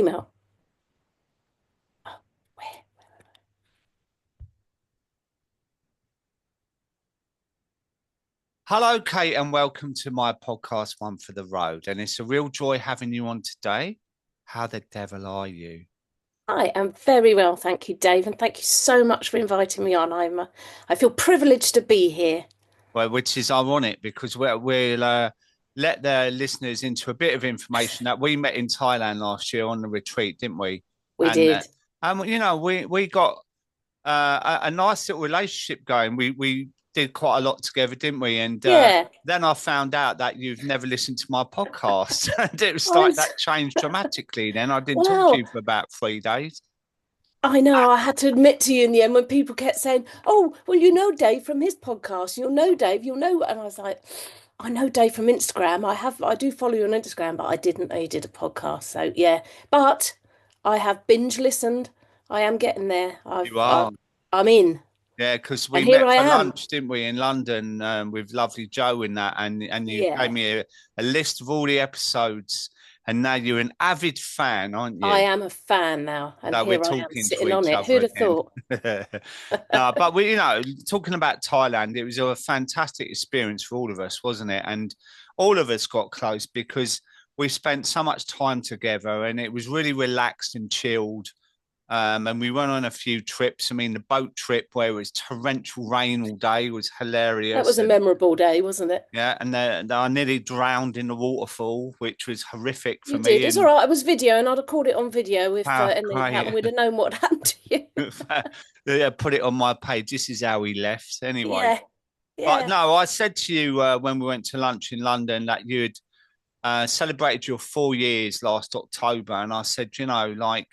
email. Oh, where? Hello, Kate, and welcome to my podcast, One for the Road. And it's a real joy having you on today. How the devil are you? I am very well, thank you, Dave, and thank you so much for inviting me on. I feel privileged to be here. Well, which is ironic because we'll let the listeners into a bit of information that we met in Thailand last year on the retreat, didn't we? We And did. we got a nice little relationship going. We did quite a lot together, didn't we? And Yeah. then I found out that you've never listened to my podcast, and it was I like was, that changed dramatically. Then I didn't talk to well, you for about 3 days. I know I had to admit to you in the end when people kept saying, "Oh, well, you know Dave from his podcast. You'll know Dave, you'll know." And I was like, "I know Dave from Instagram. I do follow you on Instagram, but I didn't know you did a podcast." So yeah, but I have binge listened. I am getting there. You are. I'm in, Yeah, because and we here met I for am. lunch, didn't we, in London with lovely Joe and that, and you gave Yeah. me a list of all the episodes, and now you're an avid fan, aren't I you? am a fan now, and So we're here I am talking to sitting on each it. other Who'd have again. thought? No, but talking about Thailand, it was a fantastic experience for all of us, wasn't it? And all of us got close because we spent so much time together, and it was really relaxed and chilled. And we went on a few trips. I mean, the boat trip where it was torrential rain all day was That hilarious. was a And memorable day, wasn't it? yeah, and I nearly drowned in the waterfall, which was horrific for You did. me. It's all And right. I was video, and I'd have caught it on video if how anything had great. happened. We'd have known what had happened to you. Yeah, put it on my page. This is how he left. Anyway, Yeah, but yeah. no, I said to you when we went to lunch in London that you'd celebrated your 4 years last October. And I said, like,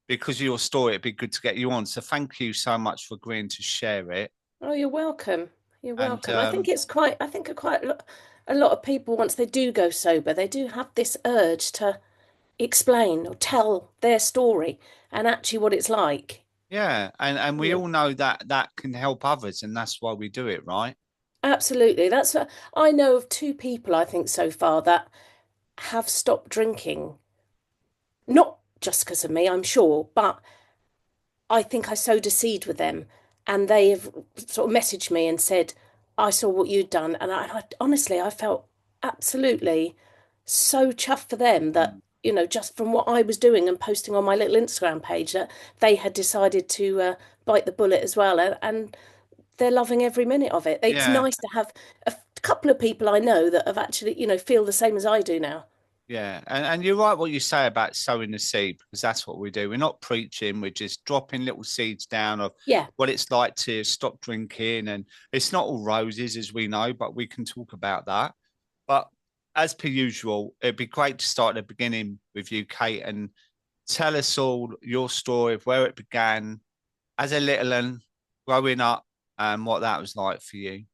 because of your story, it'd be good to get you on. So thank you so much for agreeing to share it. Oh, you're welcome. You're And welcome. I think it's quite. I think a lot of people, once they do go sober, they do have this urge to explain or tell their story and actually what it's like. yeah, and we Yeah. all know that that can help others, and that's why we do it, right? Absolutely. I know of two people, I think, so far that have stopped drinking. Not just because of me, I'm sure, but I think I sowed a seed with them, and they have sort of messaged me and said, "I saw what you'd done," and I honestly, I felt absolutely so chuffed for them that, just from what I was doing and posting on my little Instagram page, that they had decided to bite the bullet as well, and they're loving every minute of it. It's Yeah, nice to have a couple of people I know that have actually, feel the same as I do now. yeah, and you're right what you say about sowing the seed because that's what we do. We're not preaching; we're just dropping little seeds down of Yeah, what it's like to stop drinking, and it's not all roses as we know, but we can talk about that. But as per usual, it'd be great to start at the beginning with you, Kate, and tell us all your story of where it began as a little one, growing up, and what that was like for you.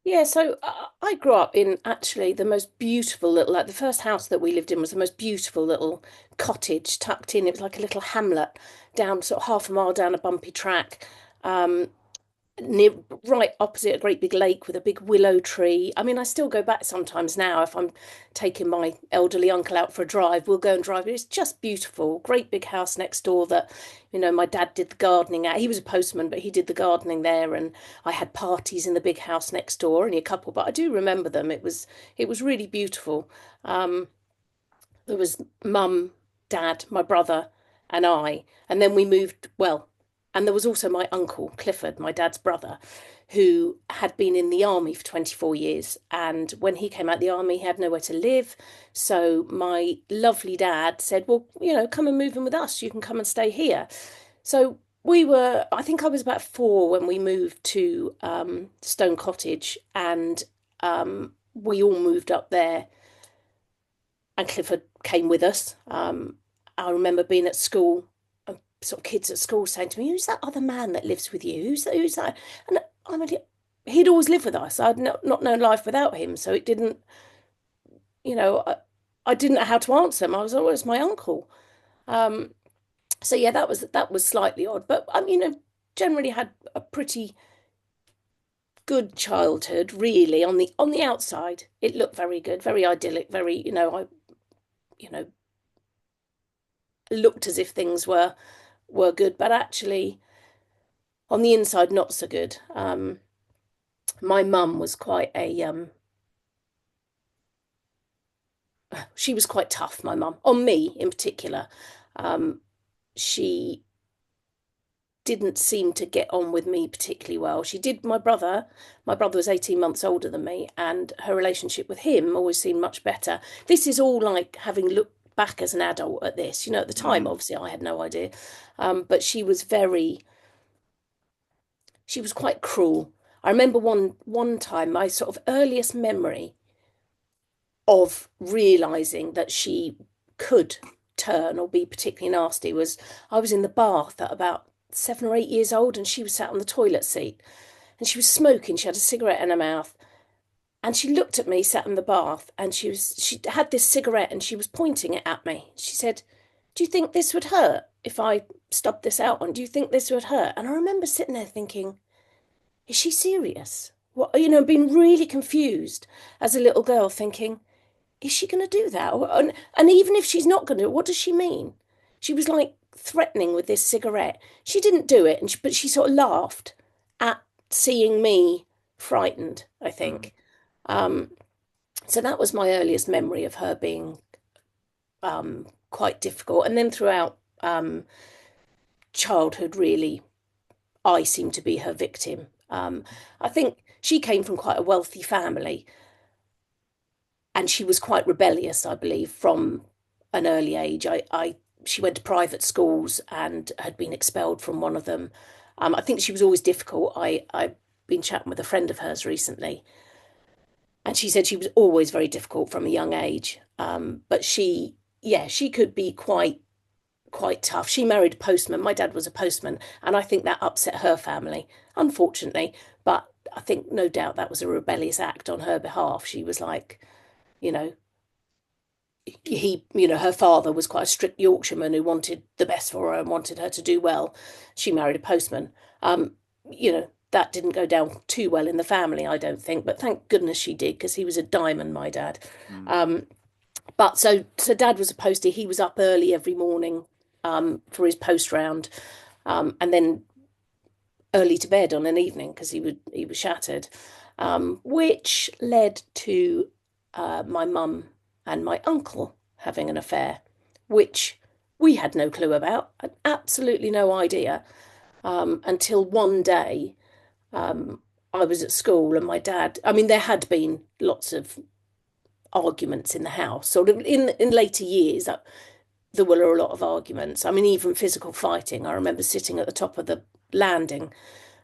yeah. So I grew up in actually the most beautiful little, like the first house that we lived in was the most beautiful little cottage tucked in. It was like a little hamlet down sort of half a mile down a bumpy track. Um, near right opposite a great big lake with a big willow tree. I mean, I still go back sometimes now if I'm taking my elderly uncle out for a drive. We'll go and drive. It's just beautiful. Great big house next door that, my dad did the gardening at. He was a postman, but he did the gardening there, and I had parties in the big house next door, only a couple, but I do remember them. It was really beautiful. Um, there was mum, dad, my brother, and I. And then we moved, well, and there was also my uncle, Clifford, my dad's brother, who had been in the army for 24 years. And when he came out of the army, he had nowhere to live. So my lovely dad said, "Well, come and move in with us. You can come and stay here." So I think I was about 4 when we moved to Stone Cottage, and we all moved up there, and Clifford came with us. I remember being at school, sort of kids at school saying to me, "Who's that other man that lives with you? Who's that? Who's that?" And I mean, he'd always lived with us. I'd not known life without him, so it didn't, I didn't know how to answer him. I was always my uncle. Um, so yeah, that was slightly odd, but generally had a pretty good childhood. Really, on the outside, it looked very good, very idyllic, very, I, you know, looked as if things were good, but actually on the inside not so good. My mum was quite a she was quite tough, my mum, on me in particular. Um, she didn't seem to get on with me particularly well. She did my brother. My brother was 18 months older than me, and her relationship with him always seemed much better. This is all like having looked back as an adult at this. You know, at the time, Mm. obviously, I had no idea. But she was quite cruel. I remember one time, my sort of earliest memory of realizing that she could turn or be particularly nasty was I was in the bath at about 7 or 8 years old, and she was sat on the toilet seat and she was smoking. She had a cigarette in her mouth, and she looked at me, sat in the bath, and she had this cigarette and she was pointing it at me. She said, "Do you think this would hurt if I stubbed this out on? Do you think this would hurt?" And I remember sitting there thinking, is she serious? What, being really confused as a little girl, thinking, is she going to do that? And even if she's not going to, what does she mean? She was like threatening with this cigarette. She didn't do it, but she sort of laughed at seeing me frightened, I Mm. think. Um, so that was my earliest memory of her being quite difficult. And then throughout childhood, really, I seemed to be her victim. I think she came from quite a wealthy family, and she was quite rebellious, I believe, from an early age. She went to private schools and had been expelled from one of them. I think she was always difficult. I've been chatting with a friend of hers recently, and she said she was always very difficult from a young age. But yeah, she could be quite tough. She married a postman. My dad was a postman, and I think that upset her family, unfortunately. But I think no doubt that was a rebellious act on her behalf. She was like, you know, her father was quite a strict Yorkshireman who wanted the best for her and wanted her to do well. She married a postman. That didn't go down too well in the family, I don't think, but thank goodness she did, because he was a diamond, my dad. Mm. Um, but so dad was a postie. He was up early every morning for his post round, and then early to bed on an evening because he was shattered, which led to my mum and my uncle having an affair, which we had no clue about, had absolutely no idea, until one day I was at school and my dad. I mean, there had been lots of arguments in the house, sort of in later years. There were a lot of arguments. I mean, even physical fighting. I remember sitting at the top of the landing,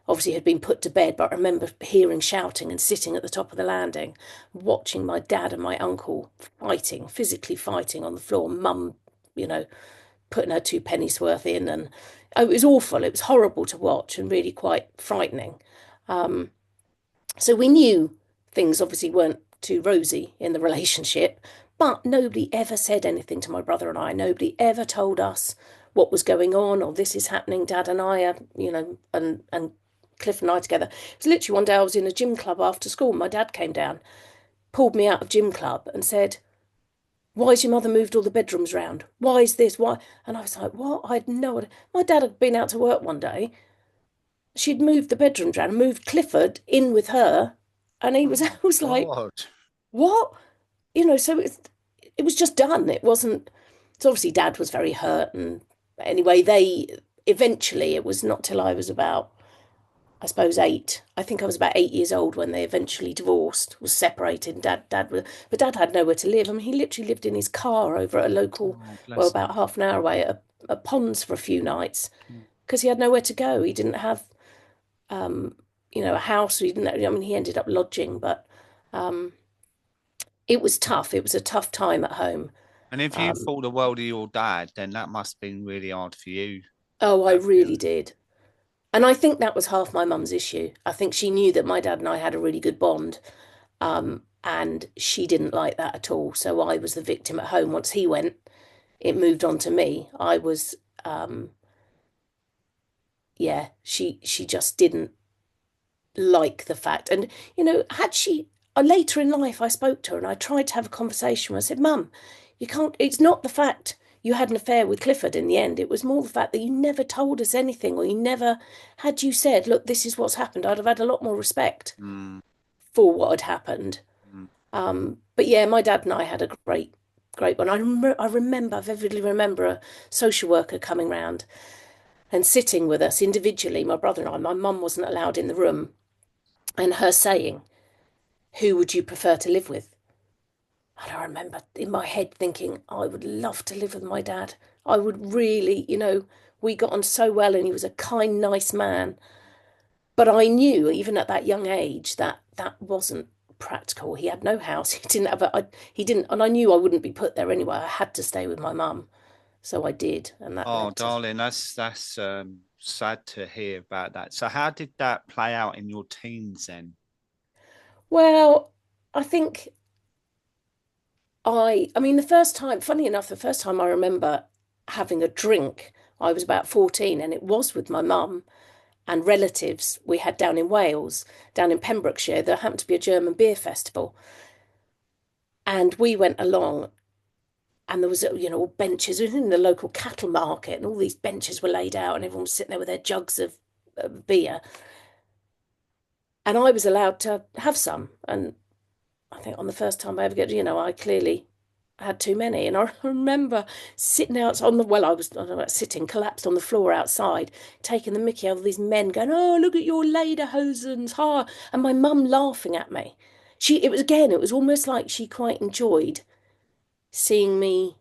obviously had been put to bed, but I remember hearing shouting and sitting at the top of the landing, watching my dad and my uncle fighting, physically fighting on the floor. Mum, you know, putting her two pennies worth in, and it was awful. It was horrible to watch and really quite frightening. Um, so we knew things obviously weren't too rosy in the relationship, but nobody ever said anything to my brother and I. Nobody ever told us what was going on or this is happening. Dad and I are, and Cliff and I together. It was literally one day I was in a gym club after school. My dad came down, pulled me out of gym club and said, "Why's your mother moved all the bedrooms round? Why is this? Why?" And I was like, "What?" I had no idea. My dad had been out to work one day. She'd moved the bedrooms round, moved Clifford in with her, and he was, Oh I my was like, God. "What?" So it was just done. It wasn't. So obviously, Dad was very hurt, and anyway, they eventually. It was not till I was about, I suppose, eight. I think I was about 8 years old when they eventually divorced, was separated. But Dad had nowhere to live. I mean, he literally lived in his car over at a local, Oh, well, bless him. about half an hour away a Ponds for a few nights Mm. because he had nowhere to go. He didn't have, a house. He didn't. I mean, he ended up lodging, but um, it was tough. It was a tough time at home. And if you Um, thought the world of your dad, then that must have been really hard for you, oh, I that really feeling. did. And I think that was half my mum's issue. I think she knew that my dad and I had a really good bond. And she didn't like that at all. So I was the victim at home. Once he went, it moved on to me. Yeah, she just didn't like the fact. And, had she, later in life, I spoke to her and I tried to have a conversation. I said, "Mum, you can't, it's not the fact you had an affair with Clifford in the end. It was more the fact that you never told us anything, or you never, had you said, look, this is what's happened, I'd have had a lot more respect Mm, for what had happened. mm. But yeah, my dad and I had a great one. I remember, I vividly remember a social worker coming round and sitting with us individually, my brother and I. My mum wasn't allowed in the room, and her saying, who would you prefer to live with? And I remember in my head thinking, I would love to live with my dad. I would really, we got on so well and he was a kind, nice man. But I knew, even at that young age, that that wasn't practical. He had no house. He didn't have he didn't, and I knew I wouldn't be put there anyway. I had to stay with my mum. So I did. And that Oh, led to, darling, that's sad to hear about that. So, how did that play out in your teens then? well, I think I mean, the first time, funny enough, the first time I remember having a drink, I was about 14 and it was with my mum and relatives we had down in Wales, down in Pembrokeshire. There happened to be a German beer festival. And we went along and there was, all benches. It was in the local cattle market and all these benches were laid out and everyone was sitting there with their jugs of beer. And I was allowed to have some. And I think on the first time I ever get, I clearly had too many. And I remember sitting out on the, well, I was, I don't know, sitting collapsed on the floor outside, taking the mickey out of these men going, oh, look at your lederhosens, ha. And my mum laughing at me. It was almost like she quite enjoyed seeing me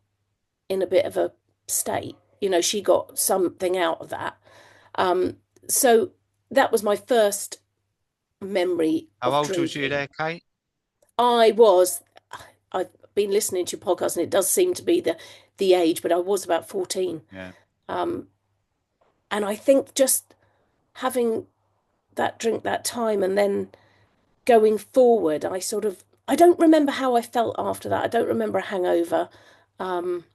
in a bit of a state. She got something out of that. Um, so that was my first memory How of old was you drinking. there, Kate? I was, I've been listening to your podcast and it does seem to be the age, but I was about 14. Yeah. Um, and I think just having that drink that time and then going forward, I don't remember how I felt after that. I don't remember a hangover. Um,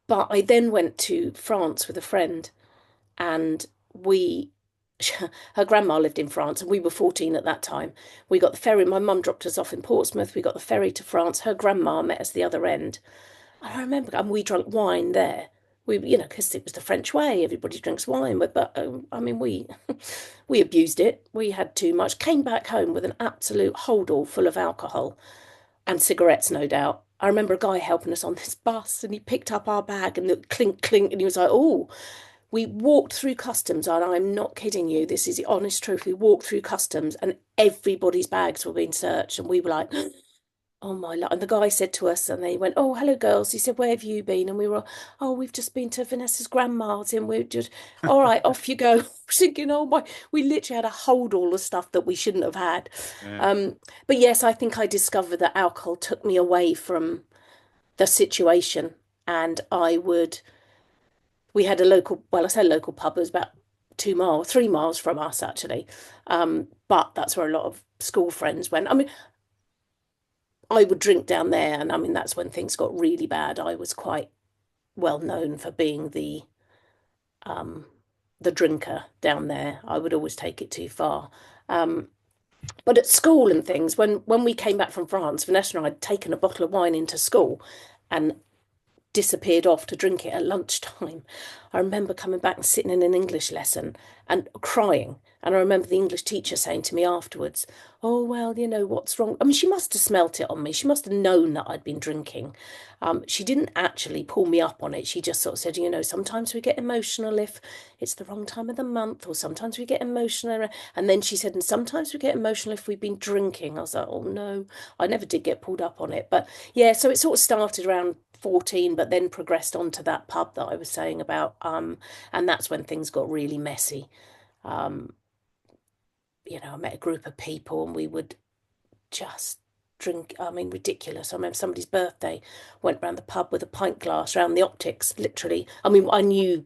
but I then went to France with a friend and we her grandma lived in France and we were 14 at that time. We got the ferry. My mum dropped us off in Portsmouth. We got the ferry to France. Her grandma met us the other end. And I remember, and we drank wine there. Because it was the French way. Everybody drinks wine, but I mean, we abused it. We had too much. Came back home with an absolute holdall full of alcohol and cigarettes, no doubt. I remember a guy helping us on this bus, and he picked up our bag and looked clink clink, and he was like, "Oh." We walked through customs, and I'm not kidding you. This is the honest truth. We walked through customs, and everybody's bags were being searched, and we were like, oh my lord. And the guy said to us, and they went, oh, hello, girls. He said, where have you been? And we were, oh, we've just been to Vanessa's grandma's. And we're just, all right, off you go. Thinking, oh my, we literally had to hold all the stuff that we shouldn't have had. Yeah. But yes, I think I discovered that alcohol took me away from the situation. And we had a local, well, I say local pub, it was about 2 miles, 3 miles from us actually. But that's where a lot of school friends went. I mean, I would drink down there, and I mean that's when things got really bad. I was quite well known for being um the drinker down there. I would always take it too far. Um, but at school and things, when we came back from France, Vanessa and I had taken a bottle of wine into school, and disappeared off to drink it at lunchtime. I remember coming back and sitting in an English lesson and crying. And I remember the English teacher saying to me afterwards, oh, well, what's wrong? I mean, she must have smelt it on me. She must have known that I'd been drinking. She didn't actually pull me up on it. She just sort of said, sometimes we get emotional if it's the wrong time of the month, or sometimes we get emotional. And then she said, and sometimes we get emotional if we've been drinking. I was like, oh, no, I never did get pulled up on it. But yeah, so it sort of started around 14, but then progressed on to that pub that I was saying about. And that's when things got really messy. Um, I met a group of people and we would just drink. I mean, ridiculous. I remember somebody's birthday, went round the pub with a pint glass round the optics, literally. I mean, I knew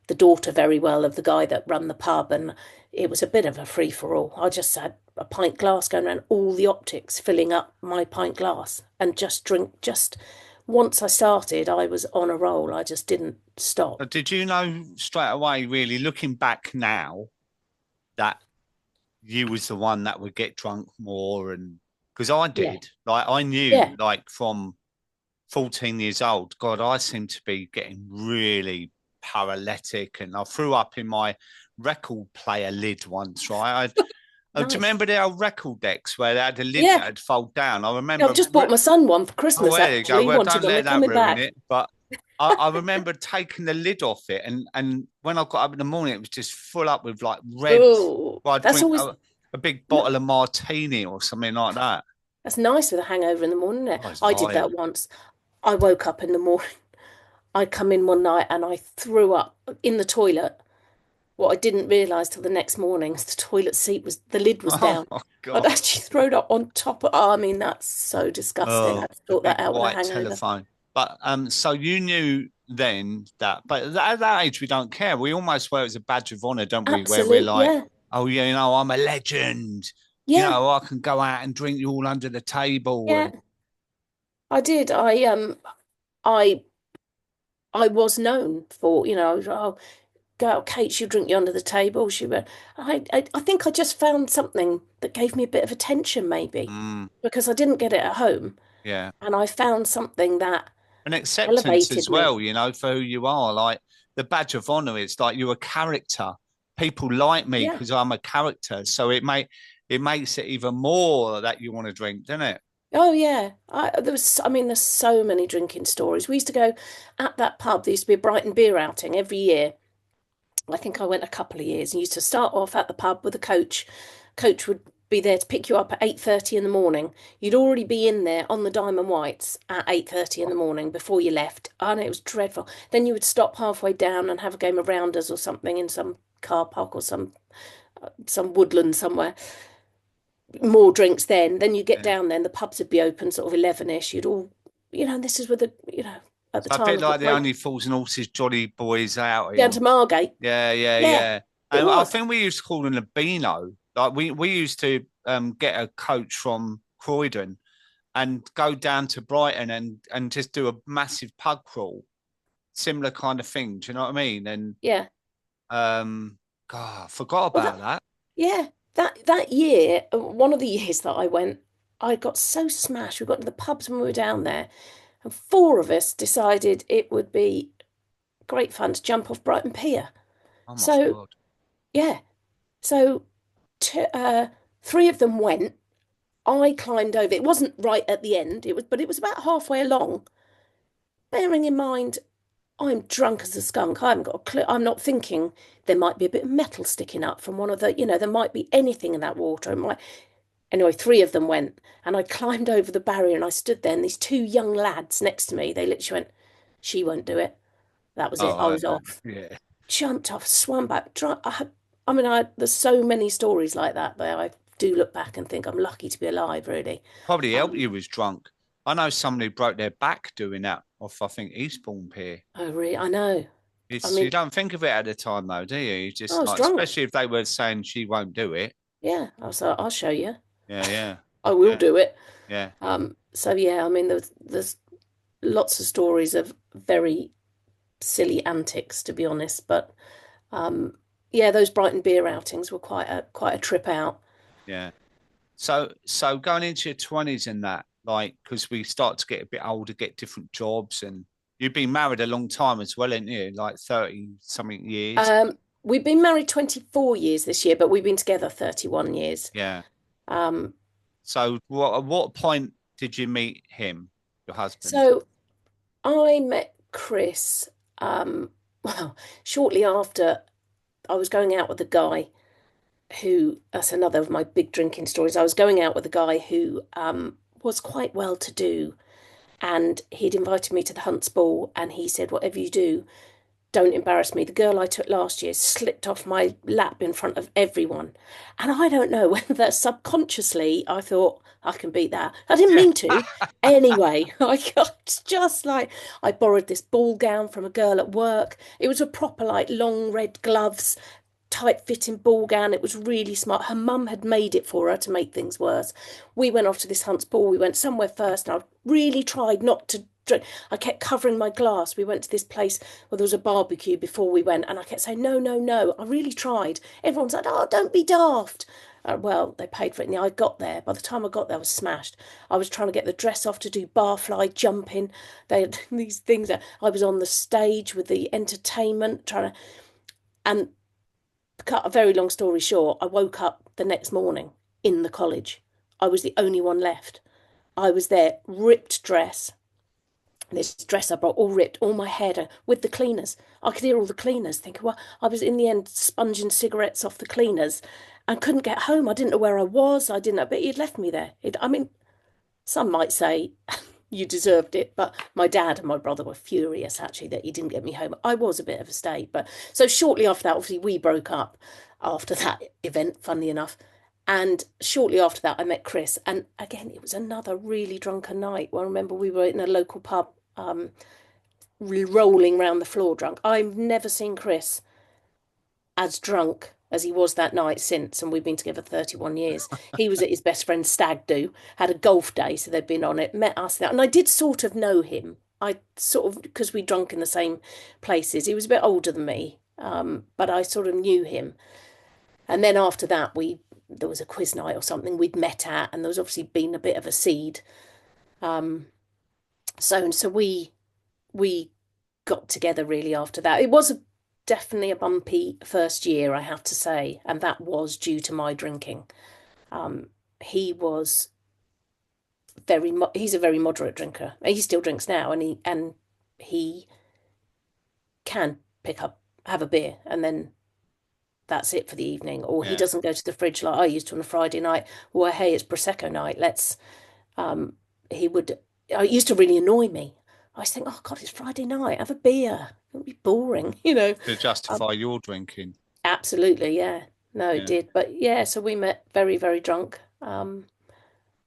the daughter very well of the guy that ran the pub, and it was a bit of a free for all. I just had a pint glass going around all the optics, filling up my pint glass, and just drink. Just once I started, I was on a roll. I just didn't stop. But did you know straight away, really, looking back now, that you was the one that would get drunk more? And because I Yeah, did, like I yeah, knew, like from 14 years old, God, I seem to be getting really paralytic, and I threw up in my record player lid once, right? Do you Nice. remember the old record decks where they had a lid Yeah. that would fold down? I Yeah, I've remember. just bought my son one for Oh, Christmas, well, there you go. actually. He Well, wanted don't one. They're let that coming ruin back. it. But I remember taking the lid off it, and when I got up in the morning, it was just full up with like red. Oh, Well, I'd that's drink always a big no, bottle of martini or something like that. that's nice with a hangover in the morning, isn't it? Oh, it's I did that vile. once. I woke up in the morning. I come in one night and I threw up in the toilet. What I didn't realise till the next morning is the toilet seat was the lid was Oh down. my I'd God. actually thrown up on top of. Oh, I mean, that's so disgusting. I Oh, had to the sort that big out with a white hangover. telephone. But so you knew then that, but at that age we don't care. We almost wear it as a badge of honor, don't we? Where we're Absolute, like, yeah, oh yeah, I'm a legend. yeah, I can go out and drink you all under the table, yeah. and I did. I I was known for, oh, go, Kate, she'll drink you under the table. She went. I think I just found something that gave me a bit of attention, maybe, mm, because I didn't get it at home, yeah, and I found something that and acceptance as elevated me. well. For who you are. Like the badge of honor is like you're a character. People like me Yeah. because I'm a character. So it makes it even more that you want to drink, doesn't it? Oh yeah. I mean, there's so many drinking stories. We used to go at that pub. There used to be a Brighton beer outing every year. I think I went a couple of years and used to start off at the pub with a coach. Coach would be there to pick you up at 8:30 in the morning. You'd already be in there on the Diamond Whites at 8:30 in the morning before you left. And it was dreadful. Then you would stop halfway down and have a game of rounders or something in some car park or some woodland somewhere. More drinks then you get Yeah. down there and the pubs would be open sort of 11ish. You'd all, this is with the, at the So a time bit of the like the great Only Fools and Horses Jolly Boys down to outing. Margate. Yeah, yeah, Yeah, yeah. it And I was. think we used to call them the Beano. Like we used to get a coach from Croydon and go down to Brighton and just do a massive pub crawl, similar kind of thing. Do you know what I mean? And Yeah. God, I forgot Well, about that. yeah, that year, one of the years that I went, I got so smashed. We got to the pubs when we were down there, and four of us decided it would be great fun to jump off Brighton Pier. Oh my So God. yeah, so three of them went. I climbed over. It wasn't right at the end. But it was about halfway along. Bearing in mind, I'm drunk as a skunk. I haven't got a clue. I'm not thinking there might be a bit of metal sticking up from one of the, there might be anything in that water. It might. Anyway, three of them went, and I climbed over the barrier and I stood there, and these two young lads next to me, they literally went, she won't do it. That was it. Oh, I was off. yeah. Jumped off, swam back. I mean, there's so many stories like that that I do look back and think I'm lucky to be alive, really. Probably helped Um, you was drunk. I know somebody broke their back doing that off, I think, Eastbourne Pier. I know. I You mean, don't think of it at the time though, do you? You I just was like, drunk. especially if they were saying she won't do it. Yeah, I was like, I'll show you. Yeah, yeah, I will do it. yeah, So yeah, I mean, there's lots of stories of very silly antics, to be honest. But um, yeah, those Brighton beer outings were quite a trip out. yeah. So going into your 20s and that, like, because we start to get a bit older, get different jobs, and you've been married a long time as well, ain't you? Like 30 something years. We've been married 24 years this year, but we've been together 31 years. Yeah. Um, So at what point did you meet him, your husband? so I met Chris, um, well, shortly after I was going out with a guy that's another of my big drinking stories. I was going out with a guy who was quite well to do, and he'd invited me to the Hunts Ball, and he said, whatever you do, don't embarrass me. The girl I took last year slipped off my lap in front of everyone. And I don't know whether subconsciously I thought I can beat that. I didn't Yeah. mean to. Anyway, I got just like I borrowed this ball gown from a girl at work. It was a proper like long red gloves, tight fitting ball gown. It was really smart. Her mum had made it for her to make things worse. We went off to this Hunt's Ball. We went somewhere first, and I really tried not to drink. I kept covering my glass. We went to this place where there was a barbecue before we went, and I kept saying, no, no, no. I really tried. Everyone's like, oh, don't be daft. Well, they paid for it. And I got there. By the time I got there, I was smashed. I was trying to get the dress off to do barfly jumping. They had these things. I was on the stage with the entertainment trying to. And cut a very long story short, I woke up the next morning in the college. I was the only one left. I was there, ripped dress. This dress I brought all ripped, all my hair down, with the cleaners. I could hear all the cleaners thinking, well, I was in the end sponging cigarettes off the cleaners and couldn't get home. I didn't know where I was. I didn't know, but he'd left me there. I mean, some might say you deserved it, but my dad and my brother were furious actually that he didn't get me home. I was a bit of a state, but so shortly after that, obviously we broke up after that event, funnily enough. And shortly after that, I met Chris. And again, it was another really drunken night. Well, I remember we were in a local pub, rolling round the floor drunk. I've never seen Chris as drunk as he was that night since, and we've been together 31 years. He was at his best friend's stag do, had a golf day, so they'd been on it, met us there, and I did sort of know him. I sort of, because we drunk in the same places. He was a bit older than me, but I sort of knew him. And then after that, there was a quiz night or something we'd met at, and there was obviously been a bit of a seed. Um, so we got together really after that. It was definitely a bumpy first year, I have to say, and that was due to my drinking. Um, he was he's a very moderate drinker. He still drinks now, and he can pick up, have a beer, and then that's it for the evening. Or he Yeah. doesn't go to the fridge like I used to on a Friday night. Well, hey, it's Prosecco night. Let's. Um, he would. It used to really annoy me. I used to think, oh God, it's Friday night. Have a beer. It would be boring, you know. To Um, justify your drinking. Absolutely, yeah. No, it Yeah. did. But yeah, so we met very, very drunk.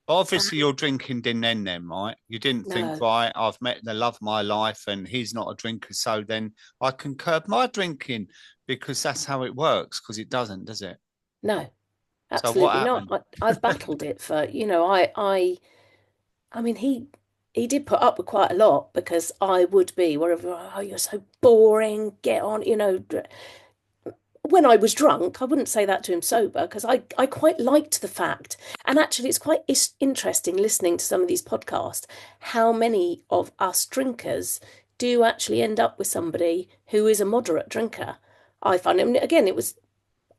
Obviously, And your drinking didn't end then, right? You didn't think, no, right, I've met the love of my life and he's not a drinker, so then I can curb my drinking because that's how it works, because it doesn't, does it? no, So what absolutely not. happened? I've battled it for, I mean, he did put up with quite a lot because I would be wherever, oh, you're so boring, get on, when I was drunk, I wouldn't say that to him sober because I quite liked the fact. And actually, it's quite interesting listening to some of these podcasts how many of us drinkers do actually end up with somebody who is a moderate drinker. I find, I mean, again,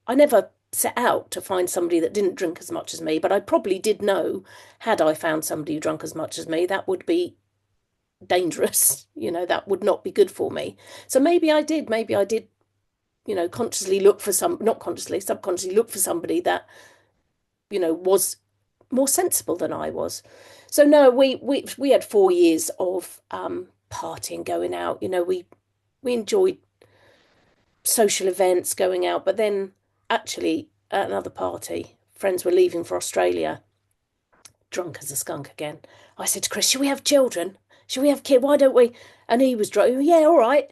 I never set out to find somebody that didn't drink as much as me, but I probably did know had I found somebody who drank as much as me, that would be dangerous. That would not be good for me. So maybe I did consciously look for not consciously, subconsciously look for somebody that, was more sensible than I was. So no, we had 4 years of partying, going out. We enjoyed social events, going out, but then actually at another party, friends were leaving for Australia, drunk as a skunk again. I said to Chris, "Should we have children? Should we have kids? Why don't we?" And he was drunk. Yeah, all right.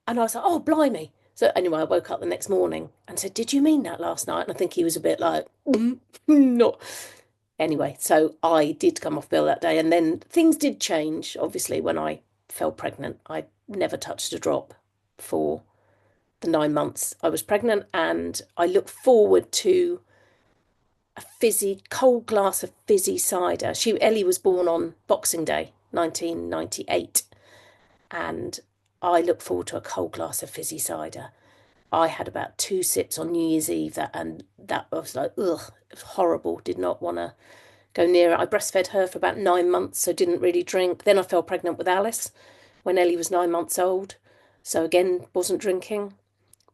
And I was like, oh, blimey. So anyway, I woke up the next morning and said, did you mean that last night? And I think he was a bit like, not. Anyway, so I did come off bill that day. And then things did change, obviously, when I fell pregnant. I never touched a drop for the 9 months I was pregnant. And I look forward to a fizzy, cold glass of fizzy cider. Ellie was born on Boxing Day, 1998. And I look forward to a cold glass of fizzy cider. I had about 2 sips on New Year's Eve, and that was like, ugh, it was horrible. Did not want to go near it. I breastfed her for about 9 months, so didn't really drink. Then I fell pregnant with Alice when Ellie was 9 months old. So again, wasn't drinking.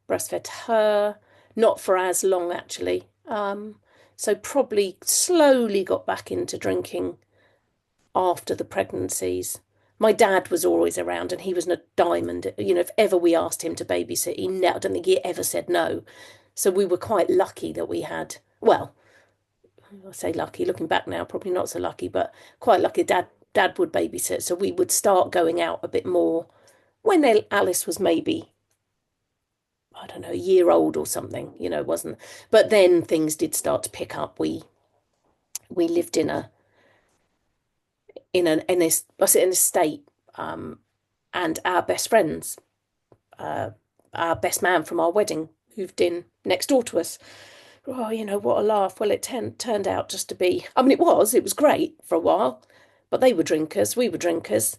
Breastfed her, not for as long actually. So probably slowly got back into drinking after the pregnancies. My dad was always around and he was a diamond. If ever we asked him to babysit, I don't think he ever said no. So we were quite lucky that we had, well, I say lucky, looking back now, probably not so lucky, but quite lucky. Dad would babysit. So we would start going out a bit more when Alice was maybe, I don't know, a year old or something, wasn't. But then things did start to pick up. We lived in a state, and our best friends, uh, our best man from our wedding, moved in next door to us. Oh, what a laugh. Well, it turned out just to be, I mean, it was great for a while, but they were drinkers, we were drinkers.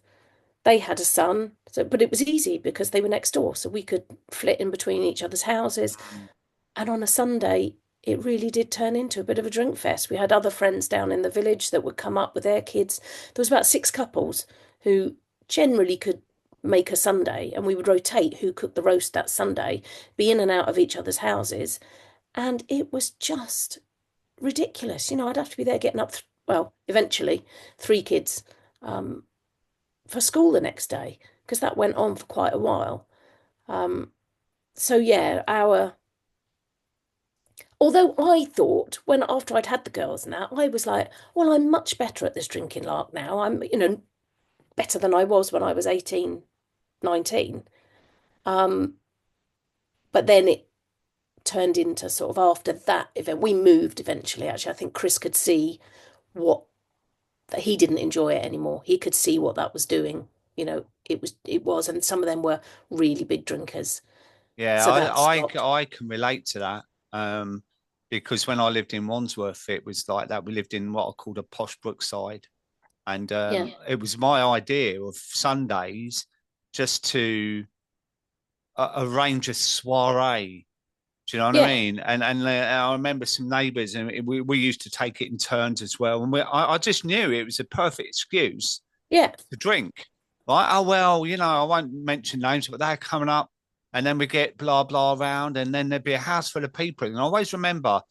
They had a son, but it was easy because they were next door, so we could flit in between each other's houses. Mm. And on a Sunday, it really did turn into a bit of a drink fest. We had other friends down in the village that would come up with their kids. There was about six couples who generally could make a Sunday, and we would rotate who cooked the roast that Sunday, be in and out of each other's houses. And it was just ridiculous. I'd have to be there getting up, well, eventually, three kids um, for school the next day, because that went on for quite a while. Um, so yeah, although I thought when after I'd had the girls and that, I was like, well, I'm much better at this drinking lark now. I'm, better than I was when I was 18, 19. Um, but then it turned into sort of after that event, we moved eventually. Actually, I think Chris could see what that he didn't enjoy it anymore. He could see what that was doing. It was, and some of them were really big drinkers. Yeah, So that stopped. I can relate to that. Because when I lived in Wandsworth, it was like that. We lived in what I called a posh Brookside, and Yeah. it was my idea of Sundays just to arrange a soiree. Do you know what I Yeah. mean? And I remember some neighbours, and we used to take it in turns as well. And I just knew it was a perfect excuse Yeah. to drink. Right? Oh well, I won't mention names, but they're coming up, and then we get blah blah around, and then there'd be a house full of people. And I always remember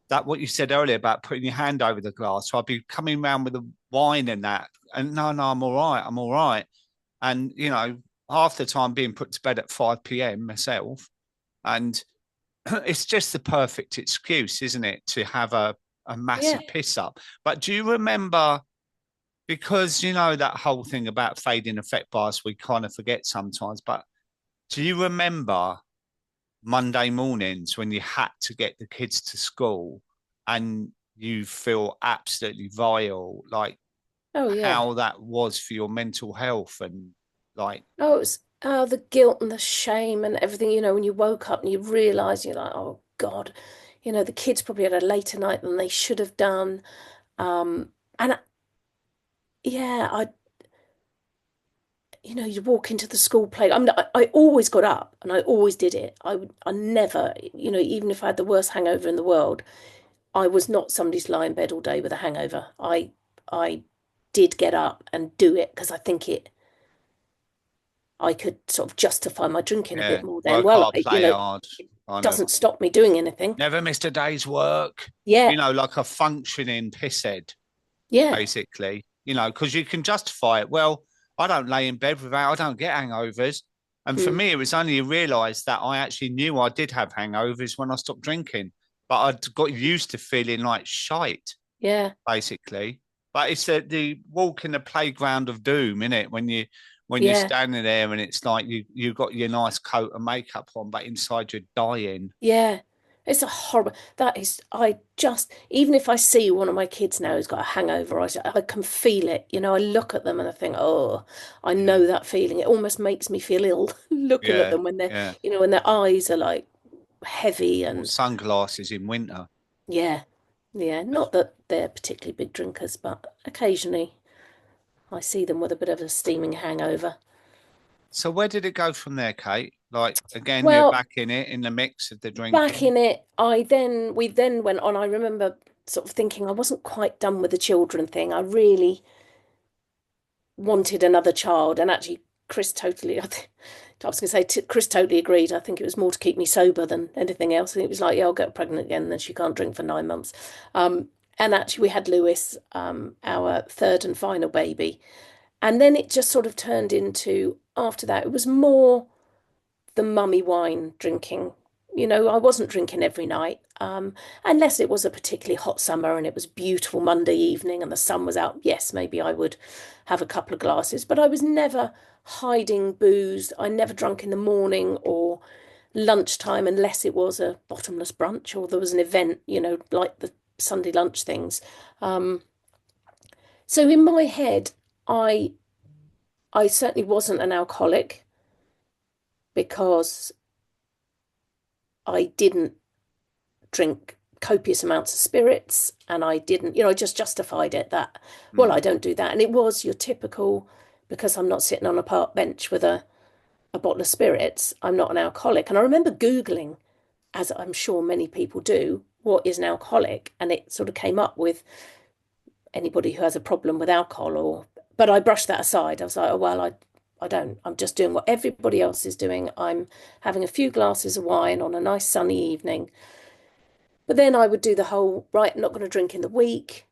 that what you said earlier about putting your hand over the glass. So I'd be coming around with the wine and that, and no, no, I'm all right, I'm all right. And half the time being put to bed at 5 p.m. myself, and it's just the perfect excuse, isn't it, to have a Yeah. massive piss up. But do you remember, because that whole thing about fading effect bias, we kind of forget sometimes. But do you remember Monday mornings when you had to get the kids to school and you feel absolutely vile, like Oh yeah. how that was for your mental health and like, The guilt and the shame and everything, when you woke up and you realize you're like, oh God, the kids probably had a later night than they should have done. And yeah, you walk into the school play. I mean, I always got up and I always did it. I never, even if I had the worst hangover in the world, I was not somebody to lie in bed all day with a hangover. I did get up and do it because I could sort of justify my drinking a bit yeah, more then. work Well, hard, play hard, it kind of doesn't stop me doing anything. never missed a day's work, Yeah, like a functioning pisshead, yeah, basically, because you can justify it. Well, I don't lay in bed without, I don't get hangovers. And for mm, me, it was only realised that I actually knew I did have hangovers when I stopped drinking, but I'd got used to feeling like shite, yeah, basically. But it's the walk in the playground of doom, isn't it? When you're yeah, standing there and it's like you got your nice coat and makeup on, but inside you're dying. yeah. It's a horrible. That is, I just, even if I see one of my kids now who's got a hangover, I can feel it. I look at them and I think, oh, I Yeah, know that feeling. It almost makes me feel ill looking at yeah, them when yeah. when their eyes are like heavy Or and sunglasses in winter. yeah, yeah. Not that they're particularly big drinkers, but occasionally I see them with a bit of a steaming hangover. So where did it go from there, Kate? Like again, you're Well, back in it in the mix of the back drinking. in it, we then went on. I remember sort of thinking I wasn't quite done with the children thing. I really wanted another child, and actually, Chris totally. I was going to say Chris totally agreed. I think it was more to keep me sober than anything else. And it was like, yeah, I'll get pregnant again, and then she can't drink for 9 months. And actually, we had Lewis, our third and final baby, and then it just sort of turned into after that. It was more the mummy wine drinking. I wasn't drinking every night, unless it was a particularly hot summer and it was a beautiful Monday evening and the sun was out. Yes, maybe I would have a couple of glasses, but I was never hiding booze. I never drunk in the morning or lunchtime unless it was a bottomless brunch or there was an event, like the Sunday lunch things. Um, so in my head, I I certainly wasn't an alcoholic because I didn't drink copious amounts of spirits, and I didn't, I just justified it that, well, I Mm. don't do that. And it was your typical, because I'm not sitting on a park bench with a bottle of spirits, I'm not an alcoholic. And I remember Googling, as I'm sure many people do, what is an alcoholic? And it sort of came up with anybody who has a problem with alcohol but I brushed that aside. I was like, oh well, I don't. I'm just doing what everybody else is doing. I'm having a few glasses of wine on a nice sunny evening. But then I would do the whole, right, I'm not going to drink in the week.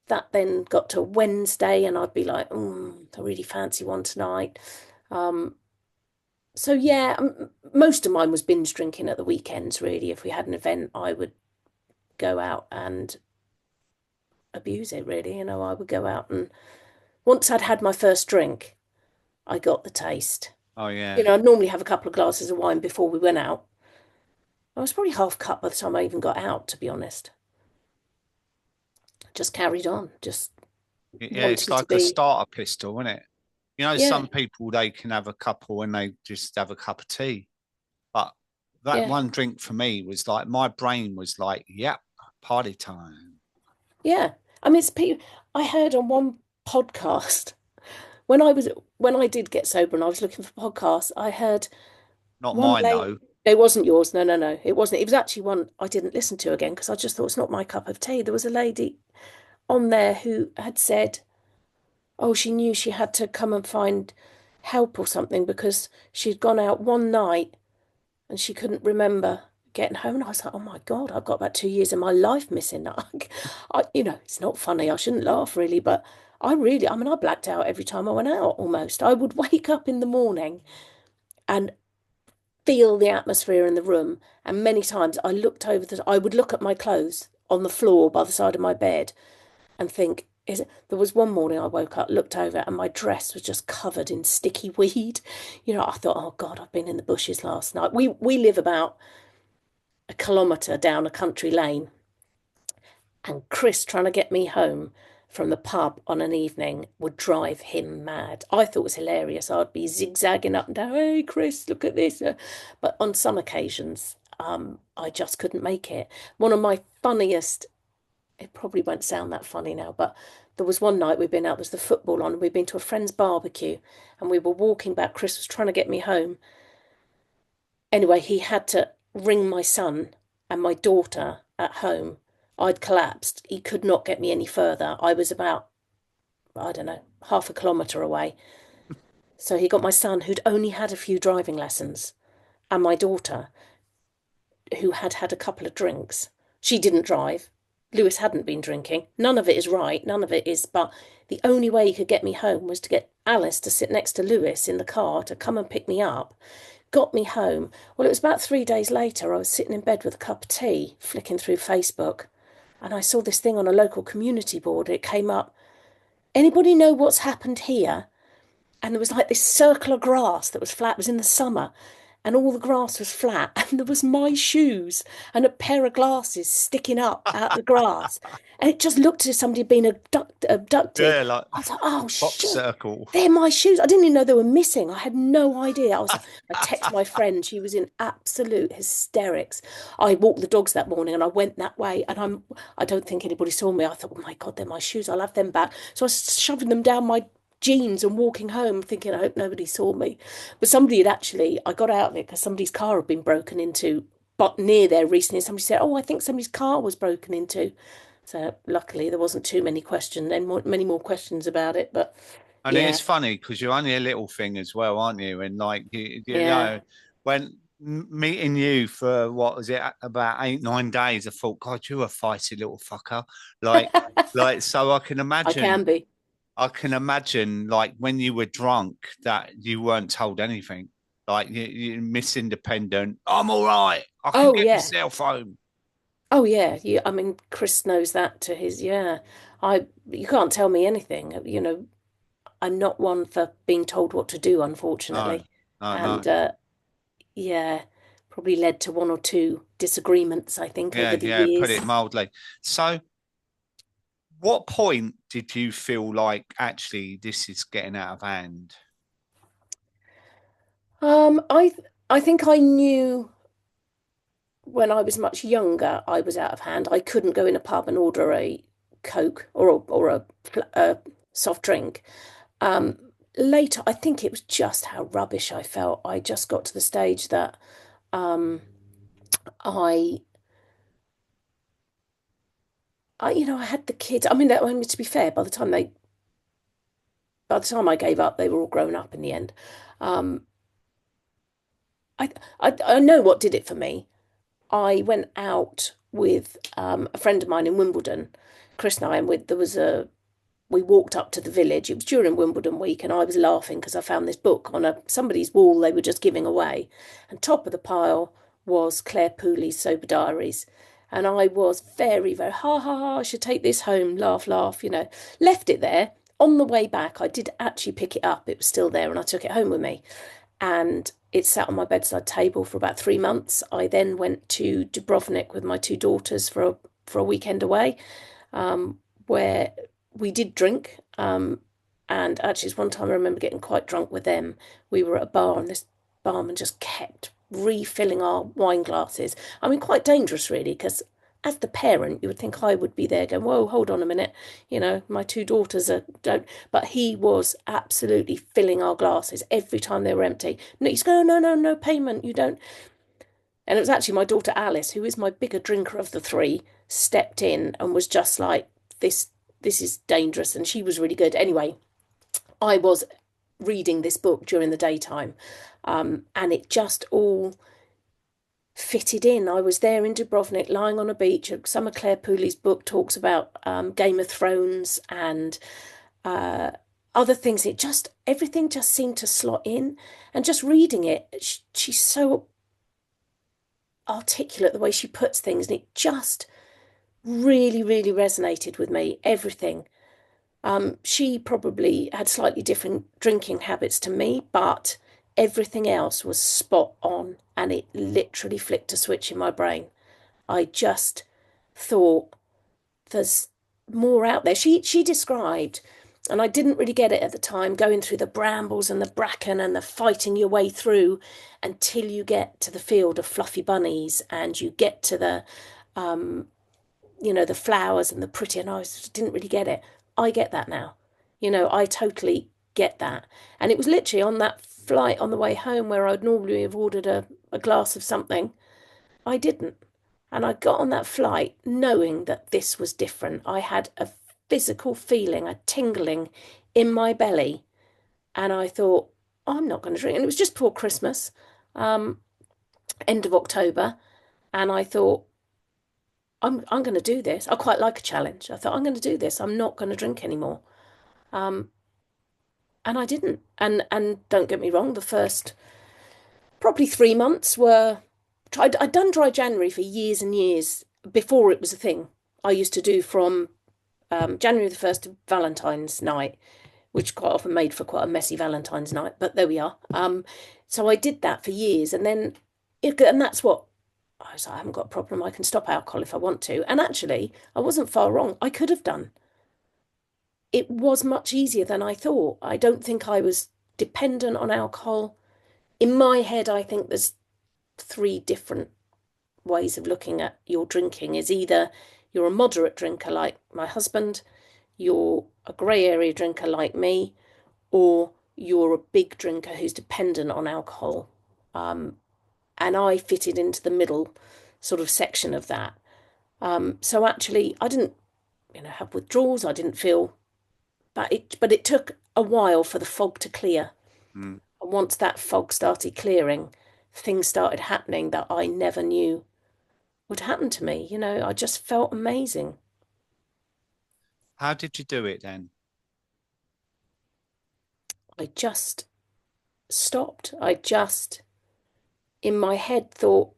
That then got to Wednesday and I'd be like, I really fancy one tonight. Um, so yeah, most of mine was binge drinking at the weekends, really. If we had an event, I would go out and abuse it, really. I would go out, and once I'd had my first drink, I got the taste. Oh yeah. I'd normally have a couple of glasses of wine before we went out. I was probably half cut by the time I even got out, to be honest. Just carried on, just Yeah, it's wanting to like a be, starter pistol, isn't it? yeah, Some people they can have a couple and they just have a cup of tea. But that yeah, one drink for me was like my brain was like, yep, party time. yeah. I mean, I heard on one podcast when I did get sober and I was looking for podcasts, I heard Not one mine lady. though. It wasn't yours. No, no, no. It wasn't. It was actually one I didn't listen to again because I just thought it's not my cup of tea. There was a lady on there who had said, oh, she knew she had to come and find help or something because she'd gone out one night and she couldn't remember getting home. And I was like, oh my God, I've got about 2 years of my life missing. It's not funny. I shouldn't laugh really, but I mean, I blacked out every time I went out almost. I would wake up in the morning and feel the atmosphere in the room. And many times I would look at my clothes on the floor by the side of my bed and think, there was one morning I woke up, looked over, and my dress was just covered in sticky weed. I thought, oh God, I've been in the bushes last night. We live about a kilometre down a country lane, and Chris trying to get me home from the pub on an evening would drive him mad. I thought it was hilarious. I'd be zigzagging up and down, hey Chris, look at this. But on some occasions, I just couldn't make it. One of my funniest, it probably won't sound that funny now, but there was one night we'd been out, there was the football on, and we'd been to a friend's barbecue, and we were walking back. Chris was trying to get me home. Anyway, he had to ring my son and my daughter at home. I'd collapsed. He could not get me any further. I was about, I don't know, half a kilometre away. So he got my son, who'd only had a few driving lessons, and my daughter, who had had a couple of drinks. She didn't drive. Lewis hadn't been drinking. None of it is right. None of it is. But the only way he could get me home was to get Alice to sit next to Lewis in the car to come and pick me up. Got me home. Well, it was about 3 days later. I was sitting in bed with a cup of tea, flicking through Facebook, and I saw this thing on a local community board. It came up. Anybody know what's happened here? And there was like this circle of grass that was flat. It was in the summer, and all the grass was flat, and there was my shoes and a pair of glasses sticking up out the grass, and it just looked as if somebody had been abducted. Yeah, like I was like, oh crop shit, circle. they're my shoes. I didn't even know they were missing. I had no idea. I texted my friend. She was in absolute hysterics. I walked the dogs that morning and I went that way, and I don't think anybody saw me. I thought, oh my God, they're my shoes. I'll have them back. So I was shoving them down my jeans and walking home thinking, I hope nobody saw me. But somebody had actually, I got out of it because somebody's car had been broken into, but near there recently. And somebody said, oh, I think somebody's car was broken into. So luckily there wasn't too many questions, and many more questions about it. But And it yeah, is funny because you're only a little thing as well, aren't you? And like yeah. when meeting you for what was it about 8 9 days, I thought, God, you're a feisty little fucker. Like, so I can be. I can imagine like when you were drunk that you weren't told anything. Like you Miss Independent, I'm all right. I can Oh get yeah. myself home. Oh yeah. I mean, Chris knows that to his, yeah. You can't tell me anything. I'm not one for being told what to do, No, unfortunately. no, And no. yeah, probably led to one or two disagreements, I think, over Yeah, the yeah, put years. it mildly. So what point did you feel like actually this is getting out of hand? I think I knew when I was much younger, I was out of hand. I couldn't go in a pub and order a Coke or a soft drink. Um, Later, I think it was just how rubbish I felt. I just got to the stage that um, I, I had the kids. I mean, to be fair, by the time I gave up, they were all grown up in the end. Um, I know what did it for me. I went out with a friend of mine in Wimbledon, Chris and I, and we walked up to the village. It was during Wimbledon week, and I was laughing because I found this book on somebody's wall they were just giving away, and top of the pile was Claire Pooley's Sober Diaries, and I was very, very ha ha ha. I should take this home, laugh, laugh. Left it there. On the way back, I did actually pick it up. It was still there, and I took it home with me, and it sat on my bedside table for about 3 months. I then went to Dubrovnik with my two daughters for a weekend away, where we did drink. And actually, it's one time I remember getting quite drunk with them. We were at a bar, and this barman just kept refilling our wine glasses. I mean, quite dangerous, really, because as the parent, you would think I would be there going, "Whoa, hold on a minute, my two daughters are don't." But he was absolutely filling our glasses every time they were empty. No, he's going, "No, no, no payment. You don't." And it was actually my daughter Alice, who is my bigger drinker of the three, stepped in and was just like, "This, this is dangerous," and she was really good. Anyway, I was reading this book during the daytime, and it just all fitted in. I was there in Dubrovnik, lying on a beach. Some of Claire Pooley's book talks about Game of Thrones and uh, other things. Everything just seemed to slot in. And just reading it, she's so articulate the way she puts things, and it just really, really resonated with me. Everything. She probably had slightly different drinking habits to me, but everything else was spot on, and it literally flicked a switch in my brain. I just thought there's more out there. She described, and I didn't really get it at the time, going through the brambles and the bracken and the fighting your way through until you get to the field of fluffy bunnies and you get to um, the flowers and the pretty. And I just didn't really get it. I get that now. I totally get that. And it was literally on that flight on the way home where I'd normally have ordered a glass of something. I didn't. And I got on that flight knowing that this was different. I had a physical feeling, a tingling in my belly. And I thought, I'm not going to drink. And it was just before Christmas, um, end of October. And I thought, I'm going to do this. I quite like a challenge. I thought, I'm going to do this. I'm not going to drink anymore. Um, and I didn't. And don't get me wrong, the first probably 3 months were I'd done dry January for years and years before it was a thing. I used to do from January the 1st to Valentine's night, which quite often made for quite a messy Valentine's night, but there we are. So I did that for years, and that's what I was like, I haven't got a problem. I can stop alcohol if I want to. And actually, I wasn't far wrong. I could have done. It was much easier than I thought. I don't think I was dependent on alcohol. In my head, I think there's three different ways of looking at your drinking is either you're a moderate drinker like my husband, you're a grey area drinker like me, or you're a big drinker who's dependent on alcohol. Um, and I fitted into the middle sort of section of that. So actually, I didn't, have withdrawals. I didn't feel, but it took a while for the fog to clear. Mm. And once that fog started clearing, things started happening that I never knew would happen to me. I just felt amazing. How did you do it then? I just stopped. In my head, thought,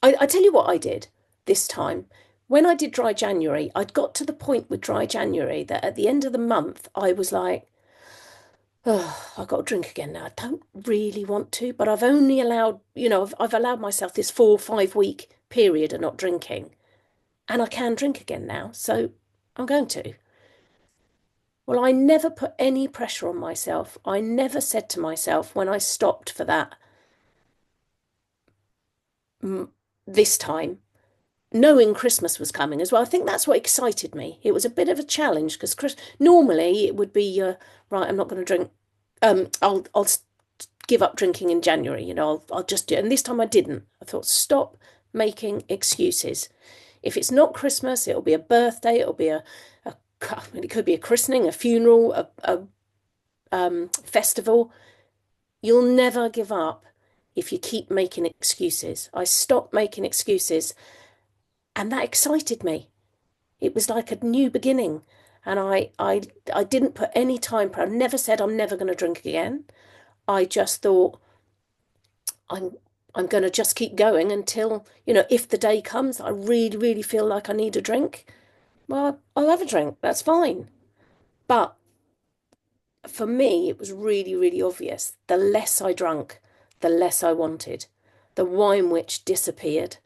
I tell you what I did this time. When I did dry January, I'd got to the point with dry January that at the end of the month, I was like, oh, I've got to drink again now. I don't really want to, but I've only allowed, I've allowed myself this 4 or 5 week period of not drinking, and I can drink again now. So I'm going to. Well, I never put any pressure on myself. I never said to myself when I stopped for that this time, knowing Christmas was coming as well. I think that's what excited me. It was a bit of a challenge because normally it would be right. I'm not going to drink. I'll give up drinking in January. I'll just do. And this time I didn't. I thought, stop making excuses. If it's not Christmas, it'll be a birthday. It'll be a it could be a christening, a funeral, a festival. You'll never give up if you keep making excuses. I stopped making excuses, and that excited me. It was like a new beginning. And I didn't put any time. I never said I'm never going to drink again. I just thought I'm I'm going to just keep going until, if the day comes, I really, really feel like I need a drink. Well, I'll have a drink. That's fine. But for me, it was really, really obvious. The less I drank, the less I wanted. The wine witch disappeared.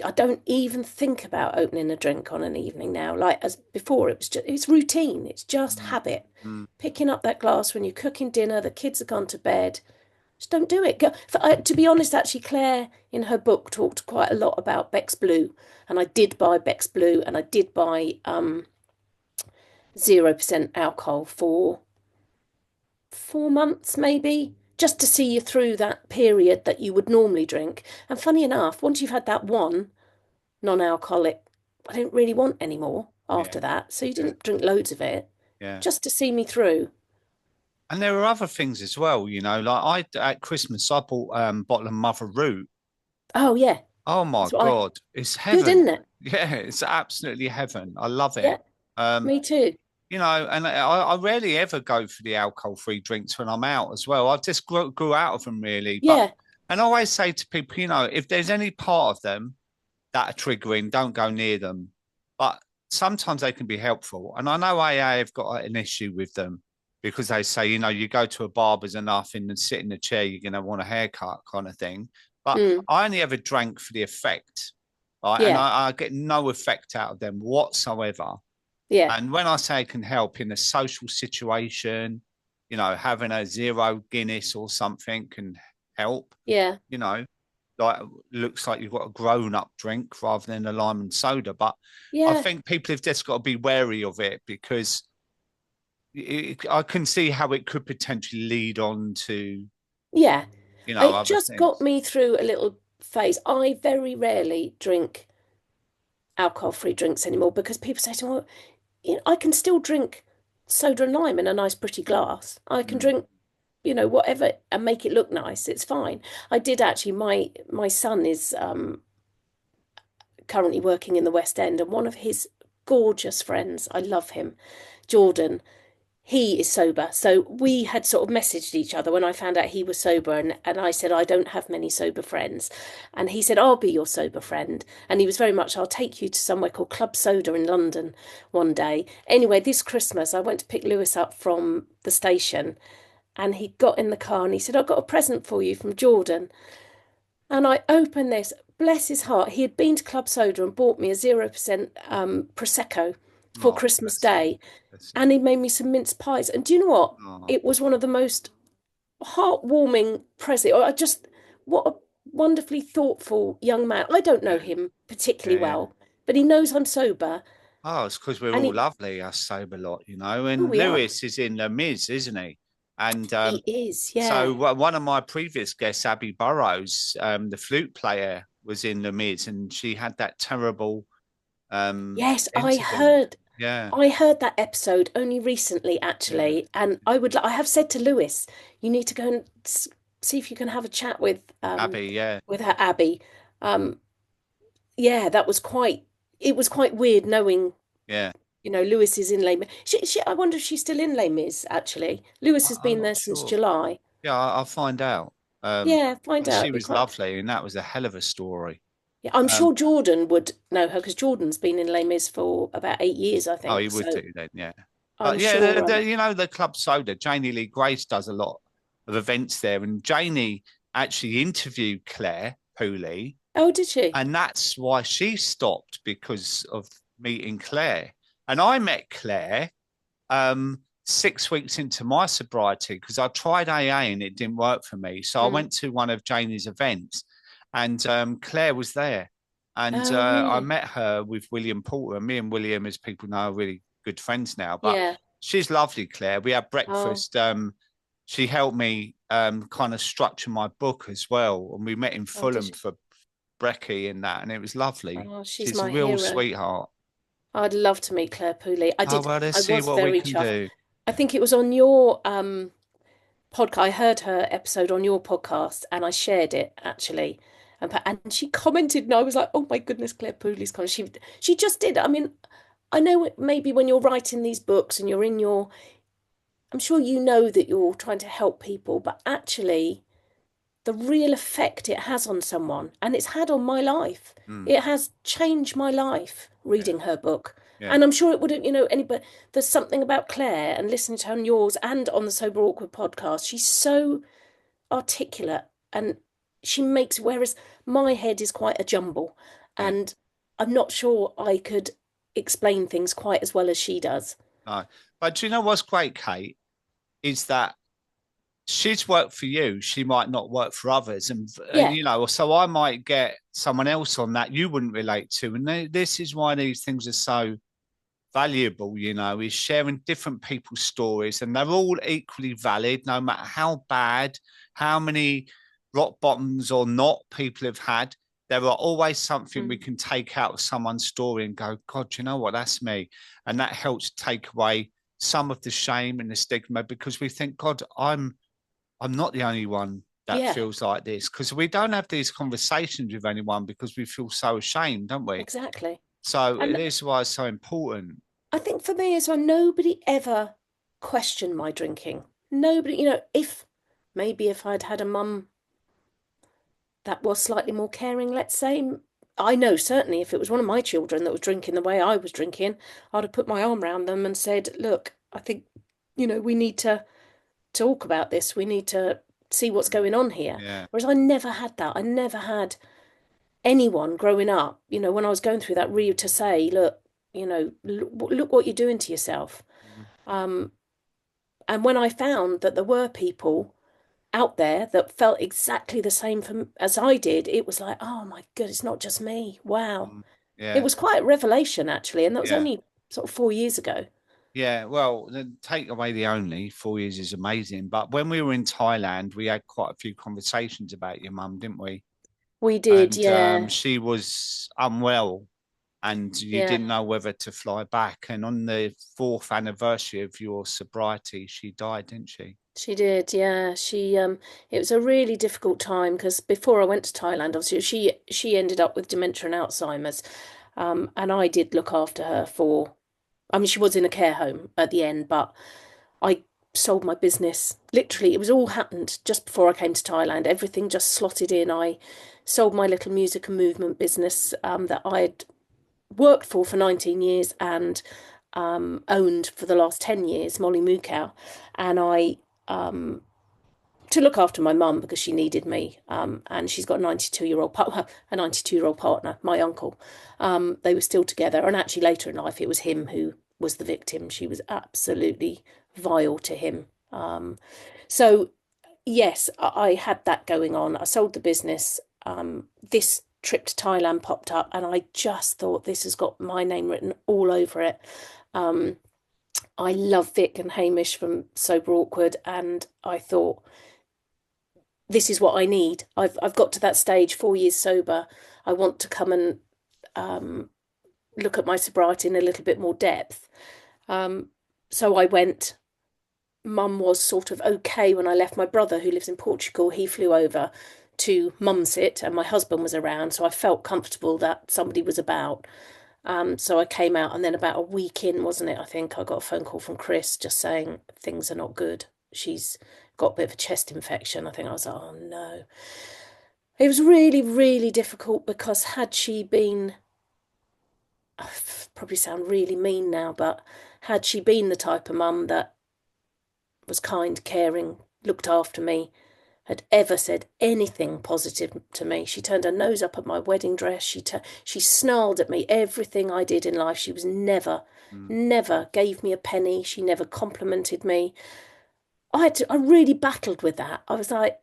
I don't even think about opening a drink on an evening now. Like as before, it's routine. It's just Mm, habit. mm, Picking up that glass when you're cooking dinner, the kids have gone to bed. Just don't do it. To be honest, actually, Claire in her book talked quite a lot about Beck's Blue, and I did buy Beck's Blue, and I did buy 0% alcohol for 4 months, maybe, just to see you through that period that you would normally drink. And funny enough, once you've had that one non-alcoholic, I didn't really want any more yeah, after that. So you yeah, didn't drink loads of it, yeah. just to see me through. And there are other things as well, like I at Christmas I bought a bottle of motherhood. Oh yeah, Oh my that's what I. God, it's Good, heaven. isn't it? Yeah, it's absolutely heaven. I love it. Yeah, Um, me too. and I rarely ever go for the alcohol-free drinks when I'm out as well. I just grew out of them really. Yeah, And I always say to people, if there's any part of them that are triggering, don't go near them. But sometimes they can be helpful. And I know AA have got an issue with them because they say, you go to a barber's enough and sit in the chair, you're going to want a haircut kind of thing. But mm, I only ever drank for the effect, right? And yeah, I get no effect out of them whatsoever. yeah, And when I say it can help in a social situation, having a zero Guinness or something can help, yeah, you know, like looks like you've got a grown-up drink rather than a lime and soda. But I yeah, think people have just got to be wary of it because I can see how it could potentially lead on to, yeah. It other just got things. me through a little phase. I very rarely drink alcohol-free drinks anymore because people say to me, well, I can still drink soda and lime in a nice, pretty glass. I can Mm, drink, whatever and make it look nice. It's fine. I did actually. My son is currently working in the West End, and one of his gorgeous friends, I love him, Jordan. He is sober. So we had sort of messaged each other when I found out he was sober, and I said, I don't have many sober friends. And he said, I'll be your sober friend. And he was very much, I'll take you to somewhere called Club Soda in London one day. Anyway, this Christmas, I went to pick Lewis up from the station, and he got in the car and he said, I've got a present for you from Jordan. And I opened this, bless his heart, he had been to Club Soda and bought me a 0% Prosecco for oh, Christmas bless him. Day, Bless and him. he made me some mince pies. And do you know what? Oh, It was one of the most heartwarming present. I just, what a wonderfully thoughtful young man. I don't know yeah, him particularly yeah, yeah. well, but he knows I'm sober. Oh, it's because we're And all lovely, us sober lot. oh, And we are. Lewis is in the Miz, isn't he? And He is, so yeah. one of my previous guests, Abby Burrows, the flute player, was in the Miz, and she had that terrible Yes, incident. Yeah, I heard that episode only recently, yeah, actually, and I have said to Lewis, you need to go and see if you can have a chat Abby, yeah, with her Abby. Um, yeah, it was quite weird knowing, yeah. Lewis is in Les Mis. I wonder if she's still in Les Mis, actually. Lewis has I'm been not there since sure. July. Yeah, I'll find out. Um, Yeah, find but out. she It'd be was quite. lovely, and that was a hell of a story. Yeah, I'm Um, sure Jordan would know her because Jordan's been in Les Mis for about 8 years, I oh, you think. would So do then, yeah. I'm But yeah, sure. the Club Soda, Janie Lee Grace does a lot of events there, and Janie actually interviewed Claire Pooley, Oh, did she? and that's why she stopped because of meeting Claire. And I met Claire 6 weeks into my sobriety because I tried AA and it didn't work for me. So I Mm. went to one of Janie's events, and Claire was there, and Oh, I really? met her with William Porter. Me and William, as people know, are really good friends now. But Yeah. she's lovely, Claire. We had Oh, breakfast. She helped me kind of structure my book as well, and we met in oh, did Fulham you? for brekkie and that, and it was lovely. Oh, she's She's a my real hero. sweetheart. I'd love to meet Claire Pooley. I Oh did. well, let's I see was what we very can chuffed. do. I think it was on your podcast. I heard her episode on your podcast, and I shared it actually. And she commented, and I was like, "Oh my goodness, Claire Pooley's coming." She just did. I mean, I know maybe when you're writing these books and you're in your, I'm sure you know that you're trying to help people, but actually the real effect it has on someone, and it's had on my life. Mm, It has changed my life yeah, reading her book. yeah, And I'm sure it wouldn't, anybody, there's something about Claire and listening to her on yours and on the Sober Awkward podcast. She's so articulate and she makes, whereas my head is quite a jumble yeah. and I'm not sure I could explain things quite as well as she does. No. But do you know what's great, Kate? Is that she's worked for you. She might not work for others, and Yeah. you know, so I might get someone else on that you wouldn't relate to, and this is why these things are so valuable. You know, is sharing different people's stories, and they're all equally valid, no matter how bad, how many rock bottoms or not people have had. There are always something we Mm. can take out of someone's story and go, God, you know what? That's me, and that helps take away some of the shame and the stigma because we think, God, I'm not the only one that Yeah, feels like this because we don't have these conversations with anyone because we feel so ashamed, don't we? exactly. So it And is why it's so important. I think for me as well, nobody ever questioned my drinking. Nobody, if maybe if I'd had a mum that was slightly more caring, let's say, I know certainly if it was one of my children that was drinking the way I was drinking, I'd have put my arm around them and said, look, I think, we need to talk about this. We need to see what's Mm, going on here. yeah, Whereas I never had that. I never had anyone growing up, when I was going through that, really to say, look, look what you're doing to yourself. mm, Um, And when I found that there were people out there that felt exactly the same as I did, it was like, oh my God, it's not just me. Wow. mm, It yeah, was quite a revelation, actually. And that was yeah, only sort of 4 years ago. yeah. Well, then take away the only 4 years is amazing. But when we were in Thailand, we had quite a few conversations about your mum, didn't we? We did, And yeah. she was unwell and you Yeah, didn't know whether to fly back. And on the fourth anniversary of your sobriety, she died, didn't she? she did. Yeah. It was a really difficult time because before I went to Thailand, obviously she ended up with dementia and Alzheimer's. And I did look after her I mean, she was in a care home at the end, but I sold my business. Literally, it was all happened just before I came to Thailand. Everything just slotted in. I sold my little music and movement business that I'd worked for 19 years and owned for the last 10 years, Molly Mookow. And um, to look after my mum because she needed me. And she's got a 92-year-old partner, my uncle. They were still together, and actually later in life, it was him who was the victim. She was absolutely vile to him. So yes, I had that going on. I sold the business. This trip to Thailand popped up, and I just thought this has got my name written all over it. Um, I love Vic and Hamish from Sober Awkward, and I thought this is what I need. I've got to that stage, 4 years sober. I want to come and um, look at my sobriety in a little bit more depth. Um, so I went. Mum was sort of okay when I left. My brother, who lives in Portugal, he flew over to mum's it, and my husband was around, so I felt comfortable that somebody was about. So I came out, and then about a week in, wasn't it? I think I got a phone call from Chris just saying things are not good. She's got a bit of a chest infection. I think I was like, oh no. It was really, really difficult because had she been, I probably sound really mean now, but had she been the type of mum that was kind, caring, looked after me, had ever said anything positive to me. She turned her nose up at my wedding dress. She snarled at me everything I did in life. She was Mm, never gave me a penny. She never complimented me. I really battled with that. I was like,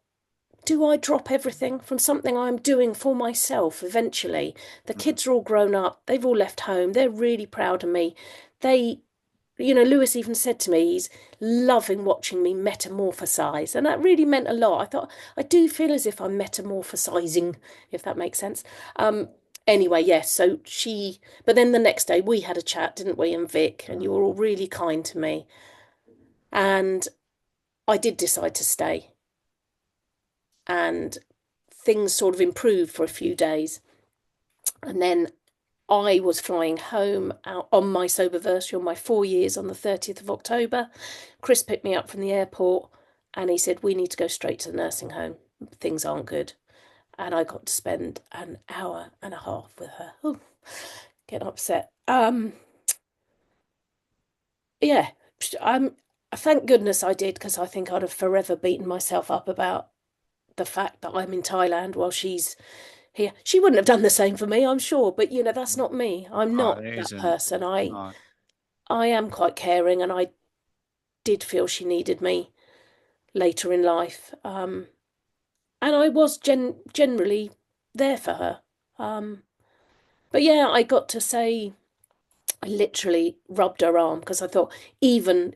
do I drop everything from something I'm doing for myself eventually? The Mm. kids are all grown up, they've all left home, they're really proud of me. They, Lewis even said to me, he's loving watching me metamorphosize. And that really meant a lot. I thought, I do feel as if I'm metamorphosizing, if that makes sense. Um, anyway, yes, but then the next day we had a chat, didn't we, and Vic, and you Mm. were all really kind to me. And I did decide to stay. And things sort of improved for a few days. And then I was flying home out on my soberversary on my 4 years on the 30th of October. Chris picked me up from the airport and he said, we need to go straight to the nursing home. Things aren't good. And I got to spend an hour and a half with her. Oh, getting upset. Yeah, I'm. Thank goodness I did because I think I'd have forever beaten myself up about the fact that I'm in Thailand while she's here. She wouldn't have done the same for me, I'm sure, but that's Mm. not me. I'm No, not it that isn't. person. I No. I am quite caring, and I did feel she needed me later in life. And I was generally there for her. Um, but yeah, I got to say I literally rubbed her arm because I thought even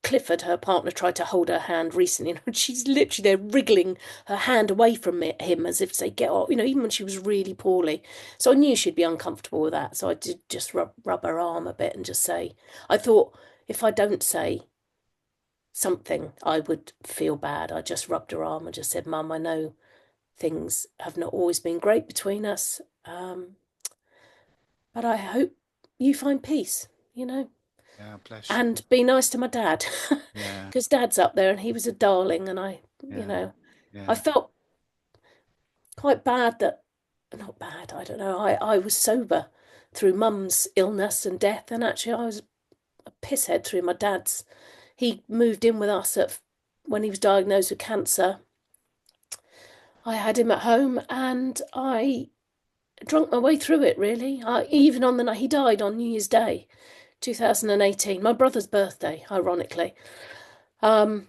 Clifford, her partner, tried to hold her hand recently, and she's literally there wriggling her hand away from him as if to say, "Get off," even when she was really poorly. So I knew she'd be uncomfortable with that. So I did just rub her arm a bit and just say, I thought if I don't say something, I would feel bad. I just rubbed her arm and just said, Mum, I know things have not always been great between us, but I hope you find peace, you know, Yeah, bless you. and be nice to my dad Yeah, because dad's up there and he was a darling. And yeah, I yeah. felt quite bad that, not bad, I don't know, I was sober through mum's illness and death. And actually, I was a pisshead through my dad's. He moved in with us when he was diagnosed with cancer. I had him at home and I drunk my way through it, really. Even on the night he died on New Year's Day, 2018, my brother's birthday, ironically. Um,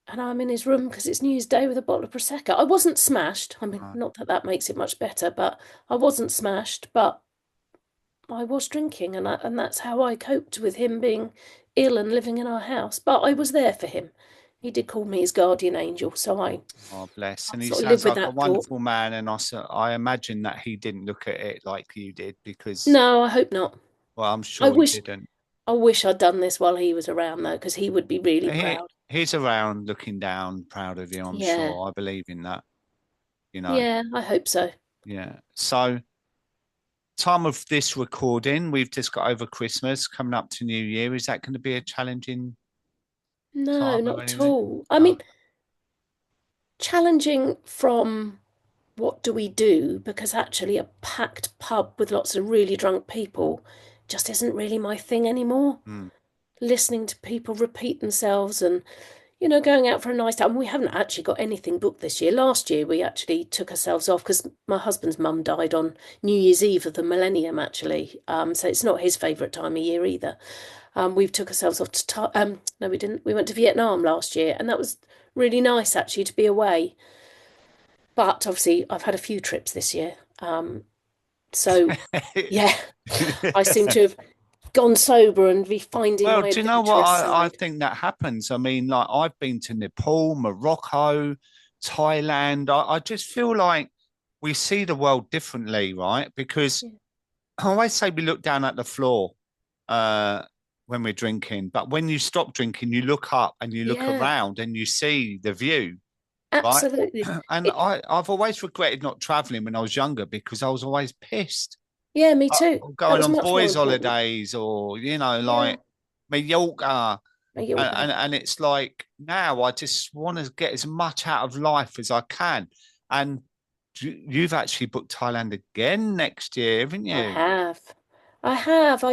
and I'm in his room because it's New Year's Day with a bottle of Prosecco. I wasn't smashed. I mean, No. not that that makes it much better, but I wasn't smashed, but I was drinking, and that's how I coped with him being ill and living in our house. But I was there for him. He did call me his guardian angel, so Oh, bless. I And he sort of live sounds with like a that thought. wonderful man. And I imagine that he didn't look at it like you did because, No, I hope not. well, I'm I sure he wish didn't. I wish I'd done this while he was around though, because he would be really proud. He's around looking down, proud of you, I'm Yeah. sure. I believe in that, you know. Yeah, I hope so. Yeah. So, time of this recording, we've just got over Christmas coming up to New Year. Is that going to be a challenging No, time or not at anything? all. I No. mean, challenging from what do we do? Because actually, a packed pub with lots of really drunk people just isn't really my thing anymore. Mm. Listening to people repeat themselves and, going out for a nice time. We haven't actually got anything booked this year. Last year, we actually took ourselves off because my husband's mum died on New Year's Eve of the millennium, actually. So it's not his favourite time of year either. We took ourselves off to, no, we didn't. We went to Vietnam last year, and that was really nice actually to be away. But obviously, I've had a few trips this year. So yeah, I seem to have gone sober and be finding Well, my do you know what adventurous I side. think that happens? I mean, like I've been to Nepal, Morocco, Thailand. I just feel like we see the world differently, right? Because Yeah. I always say we look down at the floor uh, when we're drinking, but when you stop drinking, you look up and you look Yeah, around and you see the view, right? absolutely. And It, I've always regretted not traveling when I was younger because I was always pissed. yeah, me too. That Going was on much more boys' important. holidays or, Yeah, like Mallorca. a And, yoga. and it's like now I just want to get as much out of life as I can. And you've actually booked Thailand again next year, haven't I you? have. I have.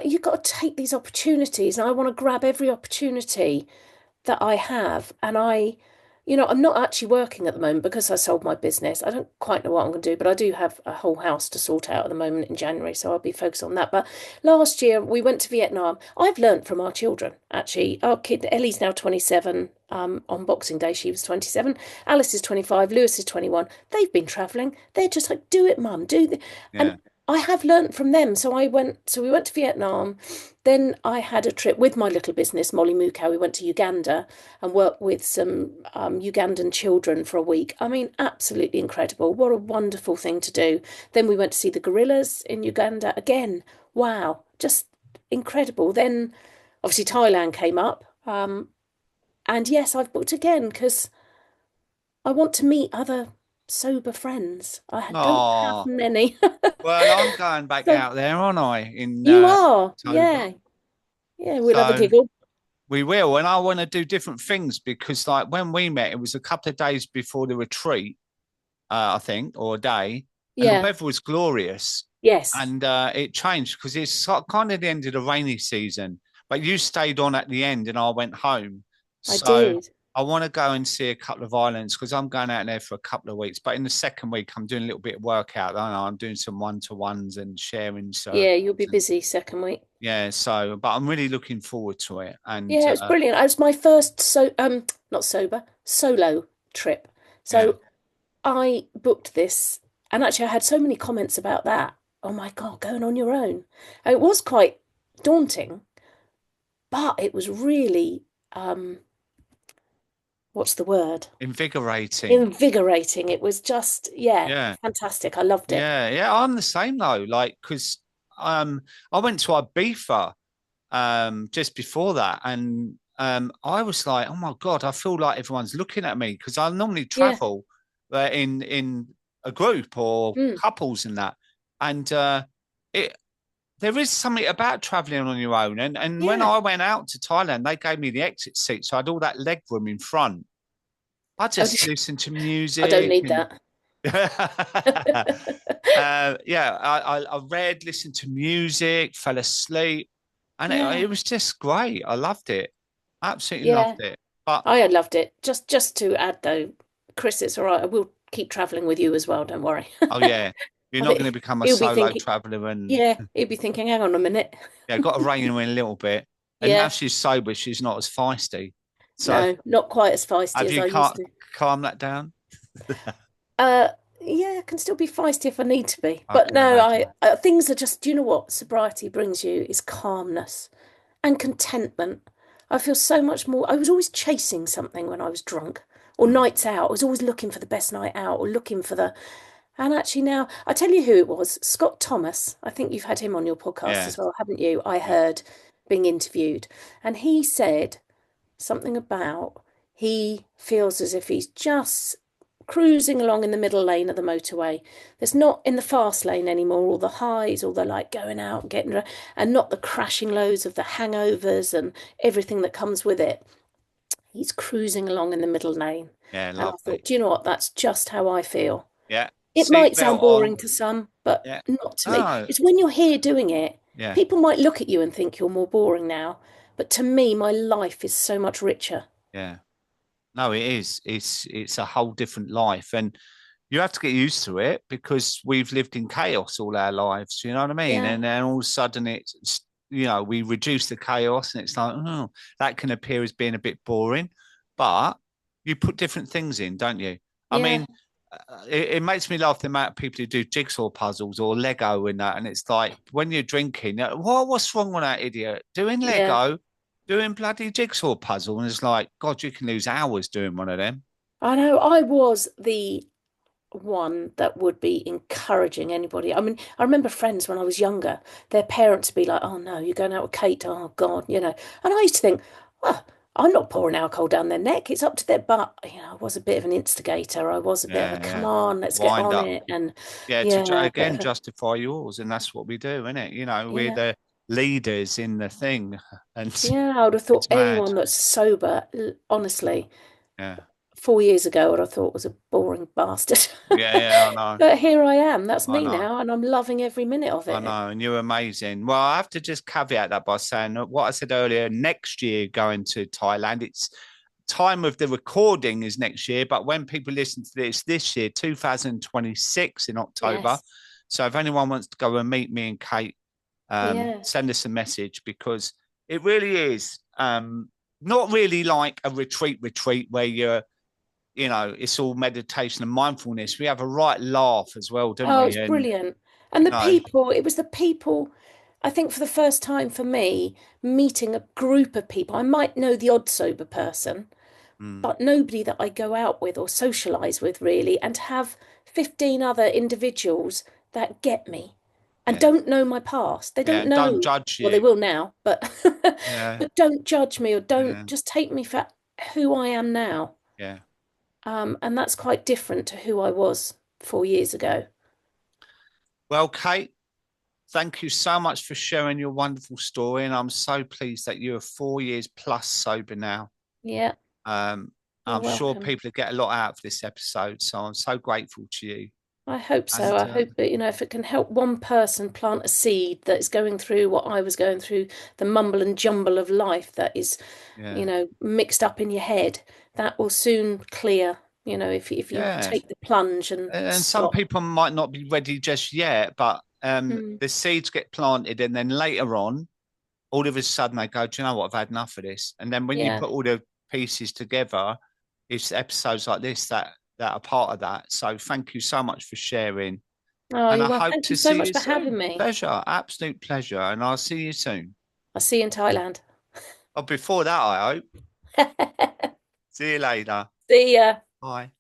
You've got to take these opportunities, and I want to grab every opportunity that I have. And I'm not actually working at the moment because I sold my business. I don't quite know what I'm going to do, but I do have a whole house to sort out at the moment in January, so I'll be focused on that. But last year we went to Vietnam. I've learnt from our children, actually. Our kid, Ellie's now 27. On Boxing Day, she was 27. Alice is 25. Lewis is 21. They've been travelling. They're just like, do it, mum, do the. Yeah, And I have learnt from them. So we went to Vietnam. Then I had a trip with my little business, Molly Mukau. We went to Uganda and worked with some Ugandan children for a week. I mean, absolutely incredible. What a wonderful thing to do. Then we went to see the gorillas in Uganda again. Wow, just incredible. Then obviously Thailand came up. And yes, I've booked again because I want to meet other sober friends. I don't have oh, many. well, I'm going back So out there, aren't I, in you are, October? yeah. Yeah, we'll have a So giggle. we will, and I want to do different things because, like, when we met, it was a couple of days before the retreat, I think, or a day, and the Yeah. weather was glorious, Yes, and it changed because it's kind of the end of the rainy season. But you stayed on at the end, and I went home. I So did. I want to go and see a couple of islands because I'm going out there for a couple of weeks. But in the second week, I'm doing a little bit of workout. I know I'm doing some one-to-ones and sharing Yeah, you'll circles, be and busy second week. yeah. So, but I'm really looking forward to it, and Yeah, it's brilliant. It was my first not sober, solo trip. yeah. So I booked this and actually I had so many comments about that. Oh my God, going on your own. And it was quite daunting, but it was really what's the word? Invigorating. Invigorating. It was just, yeah, Yeah. fantastic. I loved it. Yeah. Yeah. I'm the same though. Like, because I went to Ibiza just before that, and I was like, oh my God, I feel like everyone's looking at me because I normally Yeah. travel in a group or Mm. couples and that. And it there is something about traveling on your own. And when Yeah. I went out to Thailand, they gave me the exit seat, so I had all that leg room in front. I I just listened to I don't music need and that. yeah, I read, listened to music, fell asleep, and Yeah. it was just great. I loved it, absolutely Yeah. loved it. But I had loved it. Just to add though, Chris, it's all right. I will keep traveling with you as well. Don't worry. oh yeah, you're I not going think to become a he'll be solo thinking, traveler, and yeah, he'll be thinking, hang on a minute. yeah, got to rein her in a little bit. And now Yeah, she's sober, she's not as feisty. So no, not quite as feisty have as you I used to. calm that down? Uh, yeah, I can still be feisty if I need to be. I But can no, imagine. things are just, do you know what sobriety brings you is calmness and contentment. I feel so much more. I was always chasing something when I was drunk or Mm. nights out. I was always looking for the best night out or looking for the. And actually, now I tell you who it was, Scott Thomas. I think you've had him on your podcast Yeah, as well, haven't you? I yeah, heard being interviewed, and he said something about he feels as if he's just cruising along in the middle lane of the motorway. There's not in the fast lane anymore, all the highs, all the like going out, getting, and not the crashing loads of the hangovers and everything that comes with it. He's cruising along in the middle lane. yeah, And I thought, lovely. do you know what? That's just how I feel. Yeah, It might seatbelt sound boring on. to some, but Yeah. not to me. Oh, It's when you're here doing it, yeah, people might look at you and think you're more boring now. But to me, my life is so much richer. yeah. No, it is. It's a whole different life, and you have to get used to it because we've lived in chaos all our lives. You know what I mean? Yeah, And then all of a sudden, we reduce the chaos, and it's like, oh, that can appear as being a bit boring, but you put different things in, don't you? I yeah, mean, it makes me laugh the amount of people who do jigsaw puzzles or Lego and that, and it's like when you're drinking, what's wrong with that idiot doing yeah. Lego? Doing bloody jigsaw puzzle, and it's like, God, you can lose hours doing one of them. I know I was the one that would be encouraging anybody. I mean, I remember friends when I was younger, their parents would be like, "Oh no, you're going out with Kate. Oh God," you know. And I used to think, well, I'm not pouring alcohol down their neck. It's up to their butt. I was a bit of an instigator. I was a bit of a Yeah, come yeah. on, let's get Wind on up. it. And Yeah, yeah, a bit again of a, justify yours, and that's what we do, isn't it? We're yeah. the leaders in the thing, and Yeah, I would have thought it's mad. anyone that's sober, honestly, Yeah, 4 years ago, what I thought was a boring bastard. yeah, yeah. I know, But here I am. That's I me know, now, and I'm loving every minute of I it. know, and you're amazing. Well, I have to just caveat that by saying that what I said earlier. Next year, going to Thailand, it's time of the recording is next year, but when people listen to this year, 2026 in October. Yes. So if anyone wants to go and meet me and Kate, Yeah. send us a message, because it really is not really like a retreat where it's all meditation and mindfulness. We have a right laugh as well, don't Oh, we? it's And brilliant. And you know, it was the people, I think for the first time for me, meeting a group of people. I might know the odd sober person, mm, but nobody that I go out with or socialize with really, and to have 15 other individuals that get me and yeah, don't know my past. They don't yeah. Don't know, judge well, they you. will now, but Yeah, but don't judge me or don't yeah, just take me for who I am now. yeah. And that's quite different to who I was 4 years ago. Well, Kate, thank you so much for sharing your wonderful story, and I'm so pleased that you're 4 years plus sober now. Yeah, Um, you're I'm sure welcome. people get a lot out of this episode, so I'm so grateful to you. I hope so. And I hope that, if it can help one person plant a seed that's going through what I was going through, the mumble and jumble of life that is, yeah, mixed up in your head, that will soon clear, if you yeah. take the plunge and And some stop. people might not be ready just yet, but Mm, the seeds get planted, and then later on, all of a sudden they go, "Do you know what? I've had enough of this." And then when you yeah. put all the pieces together, it's episodes like this that are part of that. So thank you so much for sharing, Oh, and I well, hope thank to you so see much you for having soon. me. Pleasure, absolute pleasure, and I'll see you soon. I'll see you in Thailand. Oh, before that, I hope. See you later. See ya. Bye.